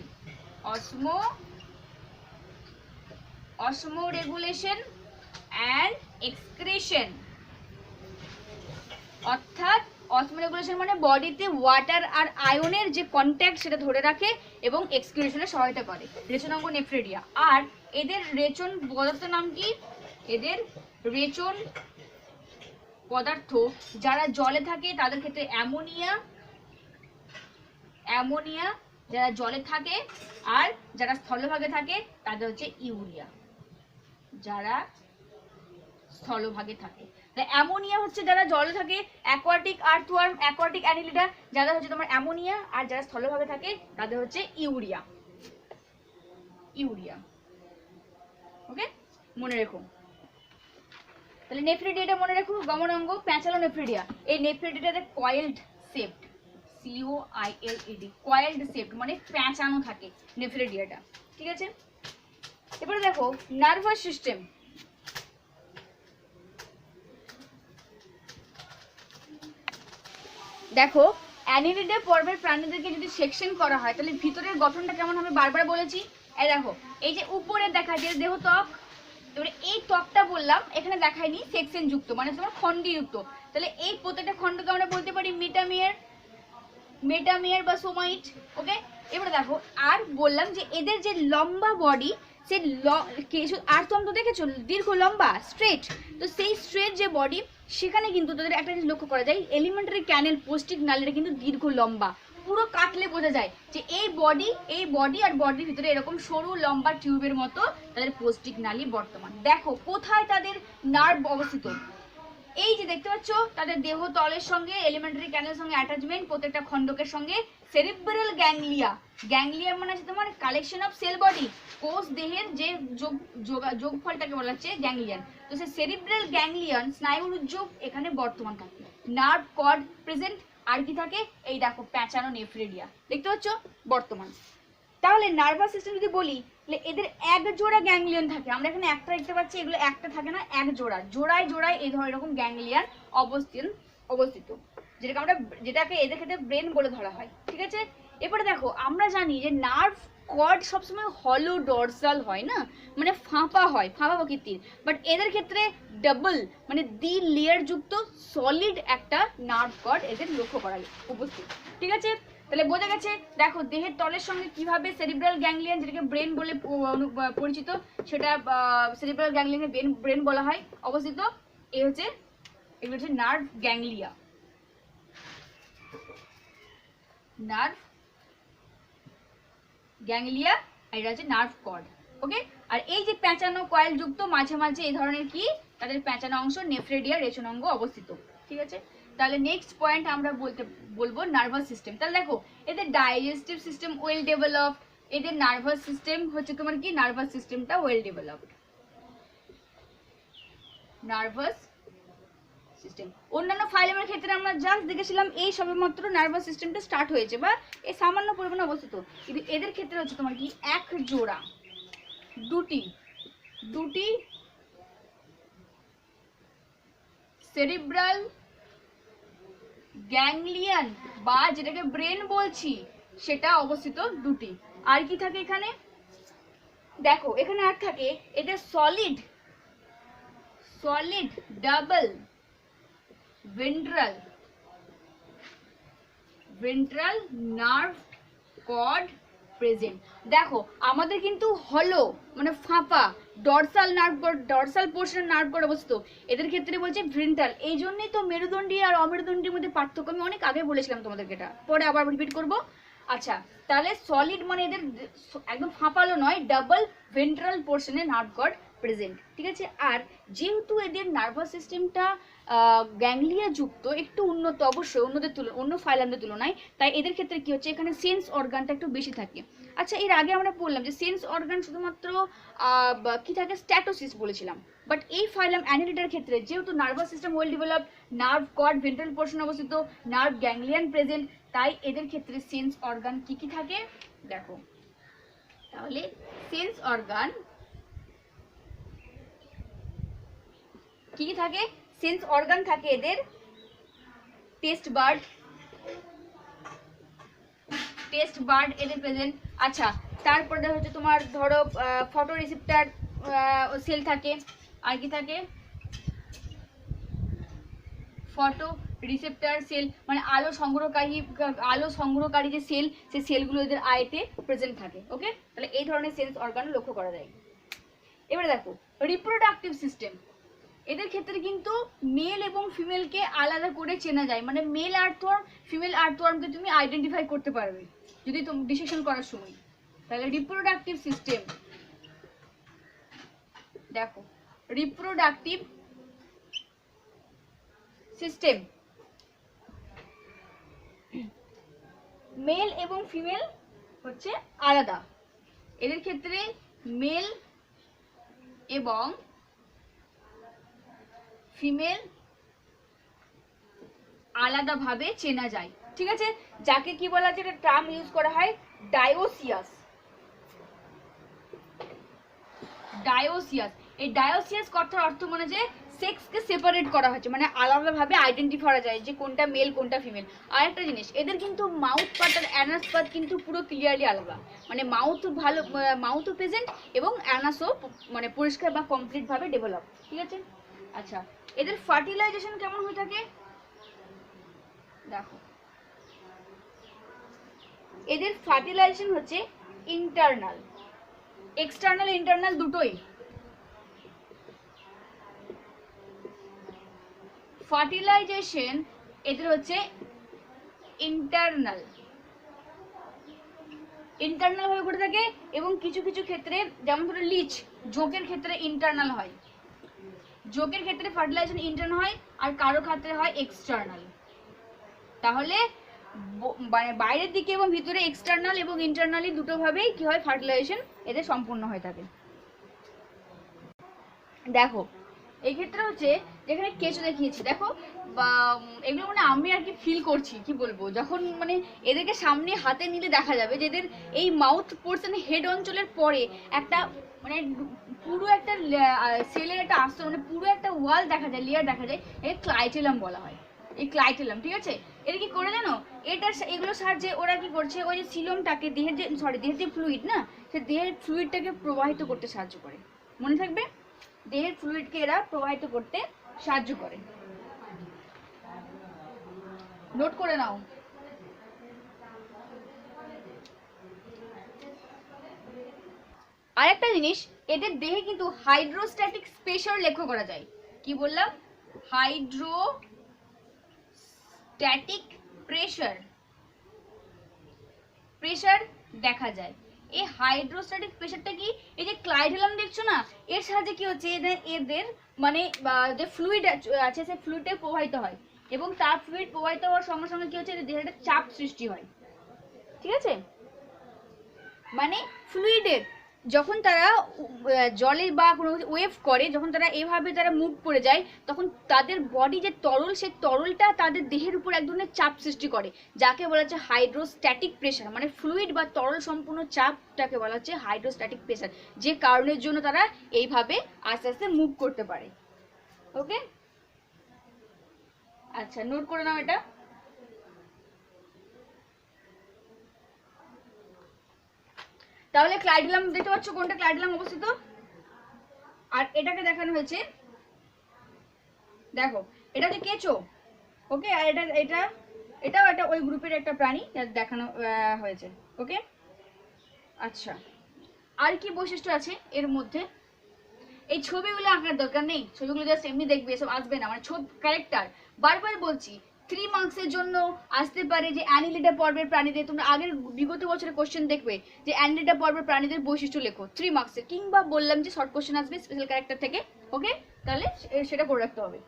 osmoregulation and excretion. অর্থাৎ অসমো রেগুলেশন মানে বডিতে ওয়াটার আর আয়নের যে কন্ট্যাক্ট সেটা ধরে রাখে এবং এক্সক্রিশনে সহায়তা করে, রেচন অঙ্গ নেফ্রেডিয়া। আর এদের রেচন পদার্থের নাম কি? এদের রেচন পদার্থ যারা জলে থাকে তাদের ক্ষেত্রে অ্যামোনিয়া, যারা জলে থাকে, আর যারা স্থলভাগে থাকে তাদের হচ্ছে ইউরিয়া, যারা স্থলভাগে থাকে। অ্যামোনিয়া হচ্ছে যারা জলে থাকে, অ্যাকোয়াটিক আর্থওয়ার্ম, অ্যাকোয়াটিক অ্যানিলিডা, যারা হচ্ছে তোমার অ্যামোনিয়া, আর যারা স্থলভাগে থাকে তাদের হচ্ছে ইউরিয়া। ওকে, মনে রেখো। তাহলে নেফ্রেডিয়াটা মনে রাখো, গমন অঙ্গ প্যাঁচালো নেফ্রেডিয়া। এই নেফ্রেডিয়াটাতে coiled shaped, COILED, coiled shaped মানে প্যাঁচানো থাকে নেফ্রেডিয়াটা, ঠিক আছে। এবারে দেখো নার্ভাস সিস্টেম। দেখো অ্যানিলিডা পর্বের প্রাণীদেরকে যদি সেকশন করা হয় তাহলে ভিতরের গঠনটা কেমন হবে বারবার বলেছি। এই দেখো এই যে উপরে দেখা যায় দেহ ত্বক, এবারে এই ত্বকটা বললাম এখানে দেখায়নি সেকশন যুক্ত মানে তোমার খণ্ডযুক্ত, তাহলে এই প্রত্যেকটা খণ্ডকে আমরা বলতে পারি মেটামিয়ার বা সোমাইট। ওকে, এবারে দেখো আর বললাম যে এদের যে লম্বা বডি, সে আর্থম তো দেখেছো দীর্ঘ লম্বা স্ট্রেট, তো সেই স্ট্রেট যে বডি সেখানে কিন্তু তাদের একটা জিনিস লক্ষ্য করা যায়, এলিমেন্টারি ক্যানেল পোস্টিক নালীটা কিন্তু দীর্ঘ লম্বা, পুরো কাটলে বোঝা যায় যে এই বডি আর বডির ভিতরে এরকম সরু লম্বা টিউবের মতো তাদের পোস্টিক নালী বর্তমান। দেখো কোথায় তাদের নার্ভ অবস্থিত, এই যে দেখতে পাচ্ছ তাদের দেহ তলের সঙ্গে এলিমেন্টারি ক্যানেলের সঙ্গে অ্যাটাচমেন্ট, প্রত্যেকটা খণ্ডকের সঙ্গে সেরিব্রাল গ্যাংলিয়া, গ্যাংলিয়া মানে হচ্ছে তোমার কালেকশন অফ সেল বডি, কোষ দেহের যে যোগফলটাকে বলা হচ্ছে গ্যাংলিয়ান। তো সে সেরিব্রাল গ্যাংলিয়ান স্নায়ুর উদ্যোগ এখানে বর্তমান থাকে, নার্ভ কর্ড প্রেজেন্ট, আর কি থাকে এই দেখো প্যাঁচানো নেফ্রেডিয়া দেখতে পাচ্ছ বর্তমান। তাহলে নার্ভাস সিস্টেম যদি বলি তাহলে এদের এক জোড়া গ্যাংলিয়ন থাকে, আমরা এখানে একটা দেখতে পাচ্ছি, এগুলো একটা থাকে না, এক জোড়া, জোড়ায় এই ধরনের এরকম গ্যাংলিয়ন অবস্থিত, যেটাকে এদের ক্ষেত্রে ব্রেন বলে ধরা হয়, ঠিক আছে। এরপরে দেখো আমরা জানি যে নার্ভ কর্ড সবসময় হলো ডরসাল হয় না, মানে ফাঁপা প্রকৃতির, বাট এদের ক্ষেত্রে ডাবল মানে দ্বি লেয়ার যুক্ত সলিড একটা নার্ভ কর্ড এদের লক্ষ্য করা উপস্থিত, ঠিক আছে। তাহলে বোঝা গেছে। দেখো দেহের তলের সঙ্গে কিভাবে সেরিব্রাল গ্যাংলিয়ন, যেটাকে ব্রেন বলে পরিচিত, সেটা সেরিব্রাল গ্যাংলিয়নের ব্রেন বলা হয় অবস্থিত, এগুলো হচ্ছে নার্ভ গ্যাংলিয়া, আর এটা হচ্ছে নার্ভ কর্ড। ওকে, আর এই যে প্যাঁচানো কয়েল যুক্ত মাঝে মাঝে এই ধরনের কি তাদের প্যাঁচানো অংশ নেফ্রেডিয়া রেচন অঙ্গ অবস্থিত, ঠিক আছে। তাহলে নেক্সট পয়েন্ট আমরা বলবো নার্ভাস সিস্টেম। তাহলে দেখো এদের ডাইজেস্টিভ সিস্টেম ওয়েল ডেভেলপড, এদের নার্ভাস সিস্টেম হচ্ছে তোমার কি নার্ভাস সিস্টেমটা ওয়েল ডেভেলপড, নার্ভাস সিস্টেম। অন্যান্য ফাইলেমের ক্ষেত্রে আমরা জাস্ট দেখেছিলাম এই সবেমাত্র নার্ভাস সিস্টেমটা স্টার্ট হয়েছে বা এই সামান্য পরিমাণে অবস্থিত, কিন্তু এদের ক্ষেত্রে হচ্ছে তোমার কি এক জোড়া দুটি সেরিব্রাল গ্যাংলিয়ন বা যেটাকে ব্রেন বলছি সেটা অবস্থিত দুটি। আর কি থাকে এখানে, দেখো এখানে আর থাকে এটা solid double ventral nerve cord present. দেখো আমাদের কিন্তু হলো মানে ফাঁপা dorsal nerve cord, dorsal portion nerve cord অবস্থিত, এদের ক্ষেত্রে বলছে ভেন্ট্রাল। এই জন্যই তো মেরুদণ্ডী আর অমেরুদণ্ডীর মধ্যে পার্থক্য আমি অনেক আগে বলেছিলাম তোমাদেরকে, এটা পরে আবার রিপিট করব। আচ্ছা, তাহলে সলিড মানে এদের একদম ফাঁপালো নয়, ডাবল ভেন্ট্রাল পোর্শনে নার্ভ কর্ড প্রেজেন্ট, ঠিক আছে। আর যেহেতু এদের নার্ভাস সিস্টেমটা গ্যাংলিয়া যুক্ত, একটু উন্নত অবশ্যই অন্য ফাইলামদের তুলনায়, তাই এদের ক্ষেত্রে কি হচ্ছে, এখানে সেন্স অর্গানটা একটু বেশি থাকে। আচ্ছা, এর আগে আমরা বললাম যে সেন্স অর্গান শুধুমাত্র কি থাকে, স্ট্যাটোসিস বলেছিলাম। বাট এই ফাইলাম অ্যানিলিডার ক্ষেত্রে যেহেতু nervous system well developed, nerve cord ventral portion অবস্থিত, নার্ভ গ্যাংলিয়ান প্রেজেন্ট, তাই এদের ক্ষেত্রে সেন্স অর্গান কি কি থাকে দেখো। তাহলে সেন্স অর্গান কি কি থাকে, সেন্স অর্গান থাকে এদের টেস্ট বার্ড এদের প্রেজেন্ট। আচ্ছা, তারপরে হচ্ছে তোমার ধরো ফটো রিসেপ্টার সেল থাকে, আর কি থাকে, ফটো রিসেপ্টার সেল মানে আলো সংগ্রহকারী যে সেল, সেই সেলগুলো এদের আইতে প্রেজেন্ট থাকে। ওকে, তাহলে এই ধরনের সেন্স অর্গান লক্ষ্য করা যায়। এবারে দেখো রিপ্রোডাক্টিভ সিস্টেম, এদের ক্ষেত্রে কিন্তু মেল এবং ফিমেলকে আলাদা করে চেনা যায়, মানে মেল আর্থওয়ার্ম ফিমেল আর্থওয়ার্মকে তুমি আইডেন্টিফাই করতে পারবে যদি তুমি ডিসেকশন করার সময়। তাহলে রিপ্রোডাক্টিভ সিস্টেম দেখো, রিপ্রোডাক্টিভ সিস্টেম মেল এবং ফিমেল হচ্ছে আলাদা, এদের ক্ষেত্রে মেল এবং ফিমেল আলাদাভাবে চেনা যায়, ঠিক আছে। যাকে কি বলা যায়, একটা টার্ম ইউজ করা হয় ডায়োসিয়াস। এই ডায়োসিয়াস কথার অর্থ মানে যে সেক্সকে সেপারেট করা হয়েছে, মানে আলাদাভাবে আইডেন্টিফাই করা যায় যে কোনটা মেল কোনটা ফিমেল। আর একটা জিনিস, এদের কিন্তু মাউথ পার্ট আর অ্যানাস পার্ট কিন্তু পুরো ক্লিয়ারলি আলাদা, মানে মাউথও প্রেজেন্ট এবং অ্যানাসও মানে পরিষ্কার বা কমপ্লিট ভাবে ডেভেলপ, ঠিক আছে। আচ্ছা, এদের ফার্টিলাইজেশন কেমন হয়ে থাকে দেখো, এদের ফার্টিলাইজেশন হচ্ছে ইন্টারনাল, এক্সটার্নাল ইন্টারনাল দুটোই। ফার্টিলাইজেশন এদের হচ্ছে ইন্টারনাল ভাবে ঘটে থাকে, এবং কিছু কিছু ক্ষেত্রে যেমন ধরো লিচ, জোকের ক্ষেত্রে ইন্টারনাল হয়, জোকের ক্ষেত্রে ফার্টিলাইজেশন ইন্টারনাল হয়, আর কারো ক্ষেত্রে হয় এক্সটার্নাল। তাহলে মানে বাইরের দিকে এবং ভিতরে এক্সটার্নাল এবং ইন্টারনালি দুটো ভাবেই কি হয়, ফার্টিলাইজেশন এদের সম্পূর্ণ হয়ে থাকে। দেখো এই ক্ষেত্রে হচ্ছে যেখানে কেঁচো দেখিয়েছি দেখো, বা এগুলো মানে আমি আর কি ফিল করছি, কি বলবো, যখন মানে এদেরকে সামনে হাতে নিলে দেখা যাবে যে এদের এই মাউথ পোর্শন হেড অঞ্চলের পরে একটা মানে পুরো একটা সেলের একটা আস্তর, মানে পুরো একটা ওয়াল দেখা যায়, লেয়ার দেখা যায়, এর ক্লাইটেলাম বলা হয়, এই ক্লাইটেলাম, ঠিক আছে। এটা কি করে জানো, এগুলো সাহায্যে ওরা কি করছে, ওই যে সিলমটাকে দেহের যে ফ্লুইড না, সে দেহের ফ্লুইডটাকে প্রবাহিত করতে সাহায্য করে, মনে থাকবে, দেহের ফ্লুইডকে এরা প্রবাহিত করতে সাহায্য করে, নোট করে নাও। আরেকটা জিনিস, এদের দেহে কিন্তু হাইড্রোস্ট্যাটিক প্রেসার লক্ষ্য করা যায়। কি বললাম, হাইড্রোস্ট্যাটিক প্রেসার দেখা যায়। এই হাইড্রোস্ট্যাটিক প্রেসারটা কি, এই যে ক্লাইডেলাম দেখছো না, এর সাহায্যে কি হচ্ছে, এদের মানে যে ফ্লুইড আছে সেই ফ্লুইডটা প্রবাহিত হয়, এবং তার ফ্লুইড প্রবাহিত হওয়ার সঙ্গে সঙ্গে কি হচ্ছে, দেহের একটা চাপ সৃষ্টি হয়, ঠিক আছে। মানে ফ্লুইডের যখন তারা জলে বা কোনো ওয়েভ করে, যখন তারা এভাবে তারা মুভ করে যায়, তখন তাদের বডি যে তরল, সেই তরলটা তাদের দেহের উপর এক ধরনের চাপ সৃষ্টি করে, যাকে বলা হচ্ছে হাইড্রোস্ট্যাটিক প্রেসার। মানে ফ্লুইড বা তরল সম্পূর্ণ চাপটাকে বলা হচ্ছে হাইড্রোস্ট্যাটিক প্রেসার, যে কারণের জন্য তারা এইভাবে আস্তে আস্তে মুভ করতে পারে। ওকে, আচ্ছা নোট করে নাও এটা। তাহলে ক্লাইডেলাম দেখতে পাচ্ছ কোনটা ক্লাইডেলাম অবস্থিত, আর এটাকে দেখানো হয়েছে দেখো এটা হচ্ছে কেঁচো, ওকে, আর এটাও একটা ওই গ্রুপের একটা প্রাণী দেখানো হয়েছে, ওকে। আচ্ছা, আর কি বৈশিষ্ট্য আছে এর মধ্যে? এই ছবিগুলো আঁকার দরকার নেই, ছবিগুলো জাস্ট এমনি দেখবে, এসব আসবে না, মানে ছবি ক্যারেক্টার। বারবার বলছি 3 মার্কসের জন্য আসতে পারে যে অ্যানিলিডা পর্বের প্রাণীদের, তোমরা আগের বিগত বছরের কোশ্চেন দেখবে যে অ্যানিলিডা পর্বের প্রাণীদের বৈশিষ্ট্য লেখো 3 মার্কসের, কিংবা বললাম যে শর্ট কোশ্চেন আসবে স্পেশাল ক্যারেক্টার থেকে, ওকে, তাহলে সেটা করে রাখতে হবে।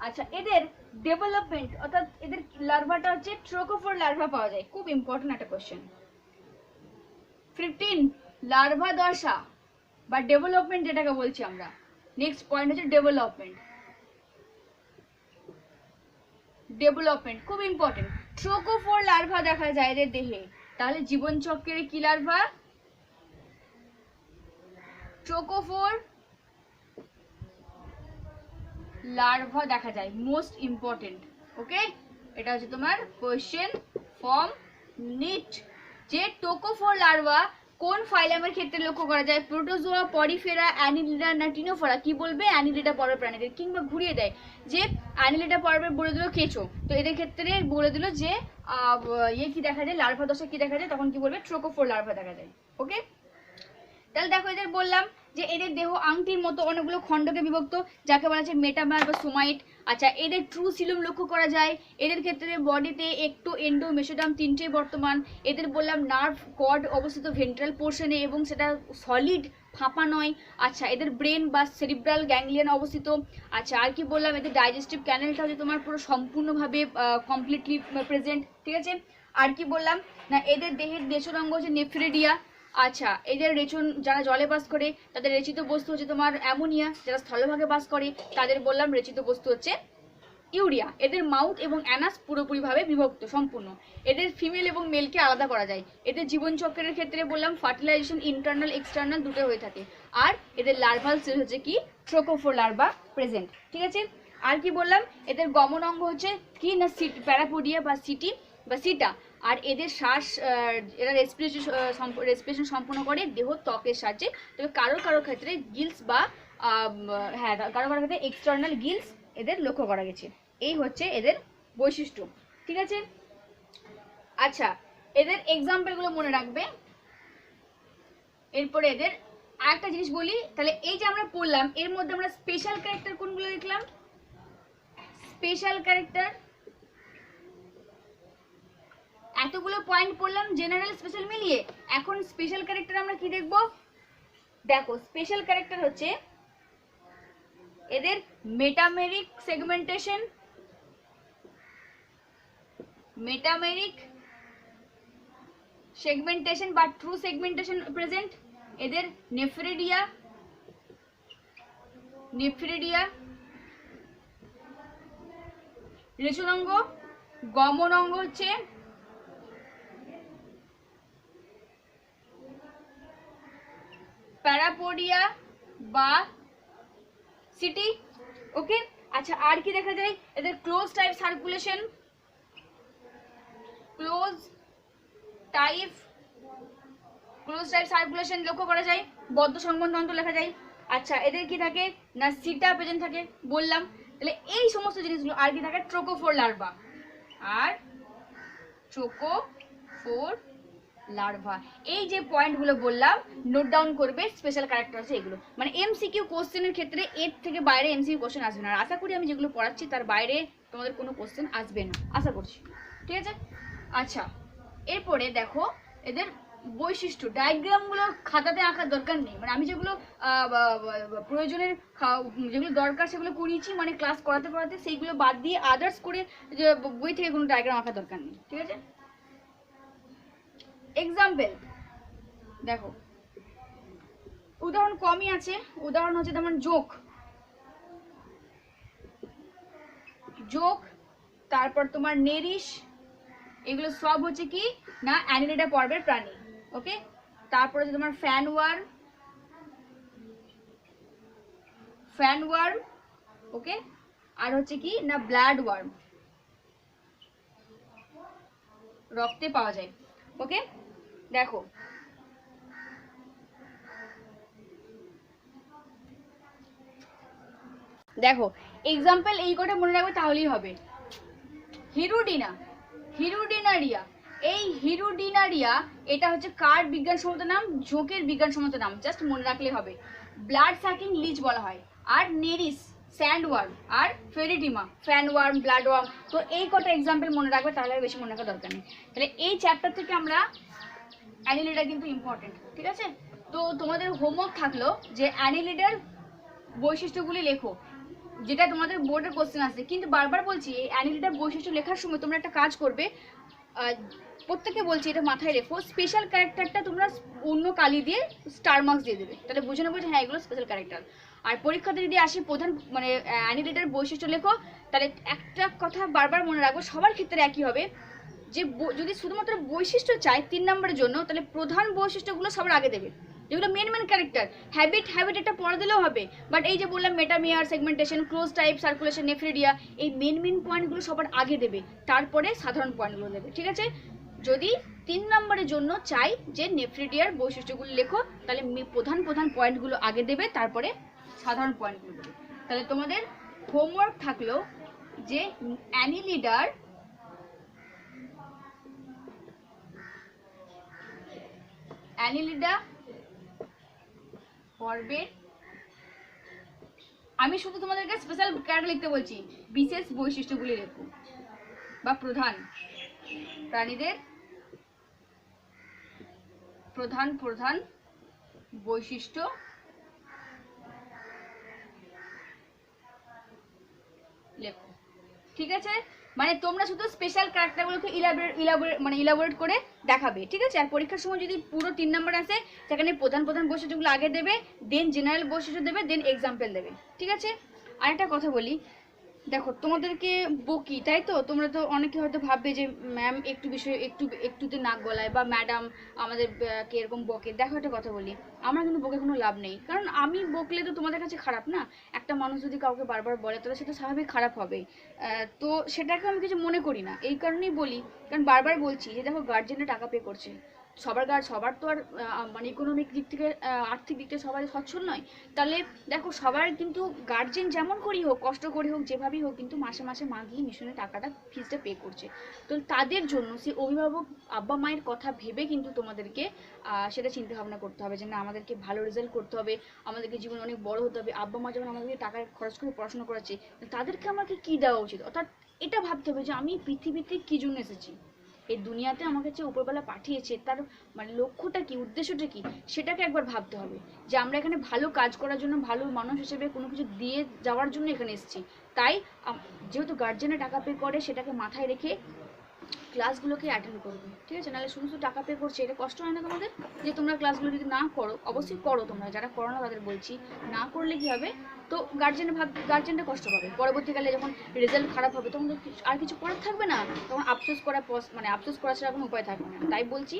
আচ্ছা, এদের ডেভেলপমেন্ট, অর্থাৎ এদের লার্ভাটা হচ্ছে ট্রোকোফোর লার্ভা পাওয়া যায়, খুব ইম্পর্টেন্ট একটা কোশ্চেন। 15 লার্ভা দশা বা ডেভেলপমেন্ট যেটাকে বলছি আমরা। নেক্সট পয়েন্ট হচ্ছে ডেভেলপমেন্ট। ডেভেলপমেন্ট খুব ইম্পর্টেন্ট। ট্রোকোফোর লার্ভা দেখা যায় এদের দেহে, তাহলে জীবন চক্রের কি লার্ভা? ট্রোকোফোর লার্ভা দেখা যায়, মোস্ট ইম্পর্টেন্ট, ওকে। এটা হচ্ছে তোমার কোশ্চেন ফর্ম নিট, যে ট্রোকোফোর লার্ভা কোন ফাইলামের ক্ষেত্রে লক্ষ্য করা যায়? প্রোটোজোয়া, পরিফেরা, অ্যানিলিডা না টিনোফোরা? কি বলবে? অ্যানিলিডা পর্বের প্রাণীদের। কিংবা ঘুরিয়ে দেয় যে অ্যানিলিডা পর্বের বলে দিল কেঁচো, তো এদের ক্ষেত্রে বলে দিল যে ইয়ে কি দেখা যায়, লার্ভা দশা কি দেখা যায়, তখন কি বলবে? ট্রোকোফোর লার্ভা দেখা যায়, ওকে। তাহলে দেখো এদের বললাম যে এদের দেহ আংটির মতো অনেকগুলো খণ্ডকে বিভক্ত, যাকে বলা হচ্ছে মেটামার বা সোমাইট। আচ্ছা, এদের ট্রু সিলুম লক্ষ্য করা যায়। এদের ক্ষেত্রে বডিতে একটো, এন্ডো, মেসোডাম তিনটেই বর্তমান। এদের বললাম নার্ভ কর্ড অবস্থিত ভেন্ট্রাল পোর্শনে এবং সেটা সলিড, ফাঁপা নয়। আচ্ছা, এদের ব্রেন বা সেরিব্রাল গ্যাংলিয়ন অবস্থিত। আচ্ছা, আর কি বললাম? এদের ডাইজেস্টিভ ক্যানেলটা হচ্ছে তোমার পুরো সম্পূর্ণভাবে কমপ্লিটলি প্রেজেন্ট, ঠিক আছে। আর কি বললাম না, এদের দেহের দেশজ অঙ্গ হচ্ছে নেফ্রিডিয়া। আচ্ছা, এদের রেচন, যারা জলে বাস করে তাদের রেচিত বস্তু হচ্ছে তোমার অ্যামোনিয়া, যারা স্থলভাগে বাস করে তাদের বললাম রেচিত বস্তু হচ্ছে ইউরিয়া। এদের মাউথ এবং অ্যানাস পুরোপুরিভাবে বিভক্ত সম্পূর্ণ। এদের ফিমেল এবং মেলকে আলাদা করা যায়। এদের জীবনচক্রের ক্ষেত্রে বললাম ফার্টিলাইজেশন ইন্টারনাল এক্সটার্নাল দুটো হয়ে থাকে। আর এদের লার্ভাল সেল হচ্ছে কি? ট্রোকোফোর লার্ভা প্রেজেন্ট, ঠিক আছে। আর কি বললাম? এদের গমন অঙ্গ হচ্ছে কি না প্যারাপোডিয়া বা সিটি বা সিটা। আর এদের শ্বাস, এরা রেসপিরেশন সম্পন্ন করে দেহ ত্বকের সাহায্যে। তবে কারো কারো ক্ষেত্রে গিলস বা হ্যাঁ, কারো কারো ক্ষেত্রে এক্সটার্নাল গিলস এদের লক্ষ্য করা গেছে। এই হচ্ছে এদের বৈশিষ্ট্য, ঠিক আছে। আচ্ছা, এদের এক্সাম্পলগুলো মনে রাখবে। এরপরে এদের আরেকটা জিনিস বলি, তাহলে এই যে আমরা পড়লাম এর মধ্যে আমরা স্পেশাল ক্যারেক্টার কোনগুলো দেখলাম? স্পেশাল ক্যারেক্টার এতগুলো পয়েন্ট পড়লাম জেনারেল স্পেশাল মিলিয়ে। এখন স্পেশাল ক্যারেক্টার আমরা কি দেখব? দেখো, স্পেশাল ক্যারেক্টার হচ্ছে এদের মেটামেরিক সেগমেন্টেশন, মেটামেরিক সেগমেন্টেশন বা ট্রু সেগমেন্টেশন প্রেজেন্ট। এদের নেফ্রিডিয়া, নেফ্রিডিয়া রেচন অঙ্গ। গমন অঙ্গ হচ্ছে প্যারাপোডিয়া বা সিটি, ওকে। আচ্ছা, আর কি দেখা যায়? এদের close type circulation, close type circulation লক্ষ্য করা যায়। বদ্ধ সংবন্ধ অন্তর লেখা যায়। আচ্ছা, এদের কি থাকে না সিটা প্রেজেন্ট থাকে বললাম। তাহলে এই সমস্ত জিনিসগুলো। আর কি থাকে? ট্রোকোফোর লার্ভা, আর ট্রোকোফোর লার্ভা। এই যে পয়েন্টগুলো বললাম নোট ডাউন করবে। স্পেশাল ক্যারেক্টার আছে এগুলো, মানে এমসিকিউ কোশ্চেনের ক্ষেত্রে এর থেকে বাইরে এমসিকিউ কোশ্চেন আসবে না। আর আশা করি আমি যেগুলো পড়াচ্ছি তার বাইরে তোমাদের কোনো কোশ্চেন আসবে না, আশা করছি, ঠিক আছে। আচ্ছা, এরপরে দেখো এদের বৈশিষ্ট্য। ডায়াগ্রামগুলো খাতাতে আঁকার দরকার নেই, মানে আমি যেগুলো প্রয়োজনের যেগুলো দরকার সেগুলো করিয়েছি, মানে ক্লাস করাতে করাতে সেইগুলো বাদ দিয়ে আদার্স করে যে বই থেকে কোনো ডায়াগ্রাম আঁকার দরকার নেই, ঠিক আছে। এক্সাম্পল দেখো, উদাহরণ কমই আছে। উদাহরণ হচ্ছে যেমন যোগ, যোগ, তারপর তোমার নেরিশ, এগুলো সব হচ্ছে কি না অ্যানিলিডা পর্বের প্রাণী, ওকে। তারপর হচ্ছে তোমার ফ্যানওয়ার্ম, ফ্যানওয়ার্ম, ওকে। আর হচ্ছে কি না ব্লাড ওয়ার্ম, রক্তে পাওয়া যায়, ওকে। দেখো, দেখো এক্সাম্পল এই কটা মনে রাখবে তাহলেই হবে। হিরুডিনা, হিরুডিনারিয়া, এই হিরুডিনারিয়া এটা হচ্ছে কার বিজ্ঞানসম্মত নাম? জোঁকের বিজ্ঞানসম্মত নাম, জাস্ট মনে রাখলে হবে। ব্লাড সাকিং লিচ বলা হয়। আর নেরিস স্যান্ডওয়ার্ম, আর ফেরিটিমা ফ্যানওয়ার্ম, ব্লাডওয়ার্ম। তো এই কটা এক্সাম্পল মনে রাখবে, তাহলে আর বেশি মনে রাখার দরকার নেই। তাহলে এই চ্যাপ্টার থেকে আমরা অ্যানিলিডা কিন্তু ইম্পর্টেন্ট, ঠিক আছে? তো তোমাদের হোমওয়ার্ক থাকলো যে অ্যানিলিডার বৈশিষ্ট্যগুলি লেখো, যেটা তোমাদের বোর্ডের কোশ্চেন আসছে। কিন্তু বারবার বলছি এই অ্যানিলিডার বৈশিষ্ট্য লেখার সময় তোমরা একটা কাজ করবে, প্রত্যেকে বলছি এটা মাথায় রেখো, স্পেশাল ক্যারেক্টারটা তোমরা অন্য কালি দিয়ে স্টার মার্কস দিয়ে দেবে, তাহলে বুঝে নেবো যে হ্যাঁ এগুলো স্পেশাল ক্যারেক্টার। আর পরীক্ষাতে যদি আসে প্রধান মানে অ্যানিলিডার বৈশিষ্ট্য লেখো, তাহলে একটা কথা বারবার মনে রাখবো, সবার ক্ষেত্রে একই হবে, যে যদি শুধুমাত্র বৈশিষ্ট্য চাই 3 নম্বরের জন্য, তাহলে প্রধান বৈশিষ্ট্যগুলো সবার আগে দেবে, যেগুলো মেন ক্যারেক্টার। হ্যাবিট একটা পড়া দিলেও হবে, বাট এই যে বললাম metamere, segmentation, close type, circulation, nephridia, এই মেন পয়েন্টগুলো সবার আগে দেবে, তারপরে সাধারণ পয়েন্টগুলো দেবে, ঠিক আছে? যদি 3 নম্বরের জন্য চাই যে নেফ্রিডিয়ার বৈশিষ্ট্যগুলো লেখো, তাহলে প্রধান পয়েন্টগুলো আগে দেবে, তারপরে সাধারণ পয়েন্টগুলো দেবে। তাহলে তোমাদের হোমওয়ার্ক থাকলো যে অ্যানিলিডা পর্বের, আমি শুধু তোমাদেরকে স্পেশাল ক্যারেক্টার লিখতে বলছি, বিশেষ বৈশিষ্ট্যগুলি লেখো, বা প্রধান প্রাণীদের প্রধান বৈশিষ্ট্য লেখো, ঠিক আছে? মানে তোমরা শুধু স্পেশাল ক্যারেক্টারগুলোকে ইলাবোরেট করে দেখাবে, ঠিক আছে? আর পরীক্ষার সময় যদি পুরো 3 নাম্বার আসে, সেখানে প্রধান বৈশিষ্ট্যগুলো আগে দেবে, দেন জেনারেল বৈশিষ্ট্য দেবে, দেন এক্সাম্পল দেবে, ঠিক আছে? আরেকটা কথা বলি, দেখো তোমাদেরকে বকি, তাই তো? তোমরা তো অনেকে হয়তো ভাববে যে ম্যাম একটু বিষয়ে একটুতে নাক গলায়, বা ম্যাডাম আমাদের কে এরকম বকে। দেখো একটা কথা বলি, আমার কিন্তু বকে কোনো লাভ নেই, কারণ আমি বকলে তো তোমাদের কাছে খারাপ না। একটা মানুষ যদি কাউকে বারবার বলে, তাহলে সেটা স্বাভাবিক খারাপ হবে। তো সেটাকে আমি কিছু মনে করি না, এই কারণেই বলি, কারণ বারবার বলছি যে দেখো গার্জেনরা টাকা পে করছে, সবার তো আর মানে ইকোনমিক দিক থেকে আর্থিক দিক থেকে সবাই সচ্ছল নয়। তাহলে দেখো সবার কিন্তু গার্জেন যেমন করেই হোক, কষ্ট করে হোক, যেভাবেই হোক, কিন্তু মাসে মান্থলি মিশনের টাকাটা ফিজটা পে করছে। তো তাদের জন্য সেই অভিভাবক আব্বা মায়ের কথা ভেবে কিন্তু তোমাদেরকে সেটা চিন্তা ভাবনা করতে হবে যে না, আমাদেরকে ভালো রেজাল্ট করতে হবে, আমাদেরকে জীবনে অনেক বড় হতে হবে। আব্বা মা যখন আমাদেরকে টাকা খরচ করে পড়াশোনা করাচ্ছে, তাদেরকে আমাকে কী দেওয়া উচিত, অর্থাৎ এটা ভাবতে হবে যে আমি পৃথিবীতে কী জন্য এসেছি, এই দুনিয়াতে আমাকে যে উপরবেলা পাঠিয়েছে তার মানে লক্ষ্যটা কি, উদ্দেশ্যটা কি, সেটাকে একবার ভাবতে হবে যে আমরা এখানে ভালো কাজ করার জন্য, ভালো মানুষ হিসেবে কোনো কিছু দিয়ে যাওয়ার জন্য এখানে এসেছি। তাই যেহেতু গার্জেনে টাকা পে করে, সেটাকে মাথায় রেখে ক্লাসগুলোকে অ্যাটেন্ড করবে, ঠিক আছে? নাহলে শুধু টাকা পে করছে, এটা কষ্ট হয় না তোমাদের? যে তোমরা ক্লাসগুলো যদি না করো, অবশ্যই করো, তোমরা যারা করো না তাদের বলছি, না করলে কি হবে, তো গার্জেনটা কষ্ট পাবে, পরবর্তীকালে যখন রেজাল্ট খারাপ হবে তখন আর কিছু করার থাকবে না, তখন আফসোস করা ছাড়া কোনো উপায় থাকবে না। তাই বলছি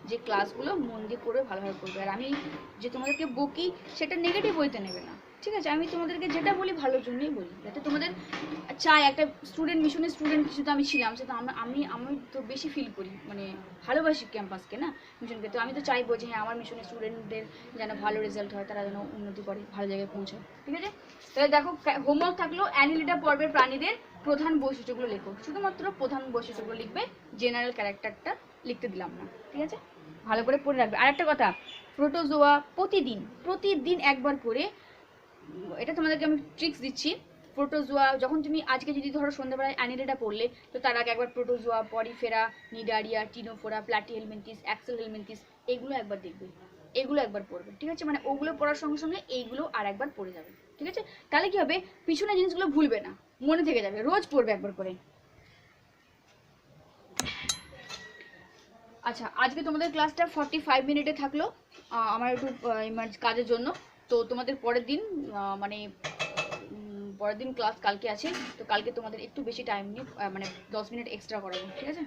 যে ক্লাসগুলো মন দিয়ে করে ভালোভাবে করবে। আর আমি যে তোমাদেরকে বকি, সেটা নেগেটিভ বইতে নেবে না, ঠিক আছে? আমি তোমাদেরকে যেটা বলি ভালোর জন্যই বলি, যাতে তোমাদের চাই একটা স্টুডেন্ট, মিশনের স্টুডেন্ট কিছু তো আমি ছিলাম, সেটা আমি তো বেশি ফিল করি, মানে ভালোবাসি ক্যাম্পাসকে না, মিশনকে। তো আমি তো চাইবো যে হ্যাঁ আমার মিশনের স্টুডেন্টদের যেন ভালো রেজাল্ট হয়, তারা যেন উন্নতি করে, ভালো জায়গায় পৌঁছায়, ঠিক আছে? তাহলে দেখো হোমওয়ার্ক থাকলো অ্যানিলিডা পর্বের প্রাণীদের প্রধান বৈশিষ্ট্যগুলো লেখো, শুধুমাত্র প্রধান বৈশিষ্ট্যগুলো লিখবে, জেনারেল ক্যারেক্টারটা লিখতে দিলাম না, ঠিক আছে? ভালো করে পড়ে রাখবে। আর একটা কথা, প্রোটোজোয়া প্রতিদিন একবার করে, এটা তোমাদেরকে আমি ট্রিক্স দিচ্ছি। প্রোটোজোয়া যখন তুমি আজকে যদি ধরো সন্ধ্যাবেলায় অ্যানিলিডা পড়লে, তো তার আগে একবার প্রোটোজোয়া, পরিফেরা, নিডারিয়া, টিনোফোরা, প্ল্যাটিহেলমিনথিস, অ্যাক্সেলহেলমিনথিস, এগুলো একবার দেখবে, এগুলো একবার পড়বে, ঠিক আছে? মানে ওগুলো পড়ার সঙ্গে সঙ্গে এইগুলো আর একবার পড়ে যাবে, ঠিক আছে? তাহলে কি হবে, পিছনে জিনিসগুলো ভুলবে না, মনে থেকে যাবে, রোজ পড়বে একবার করে। আচ্ছা, আজকে তোমাদের ক্লাসটা 45 মিনিটে থাকলো, আমার একটু কাজের জন্য। তো তোমাদের পরের দিন পরের দিন ক্লাস কালকে আছে, তো কালকে তোমাদের একটু বেশি টাইম নিয়ে মানে 10 মিনিট এক্সট্রা করাবো, ঠিক আছে?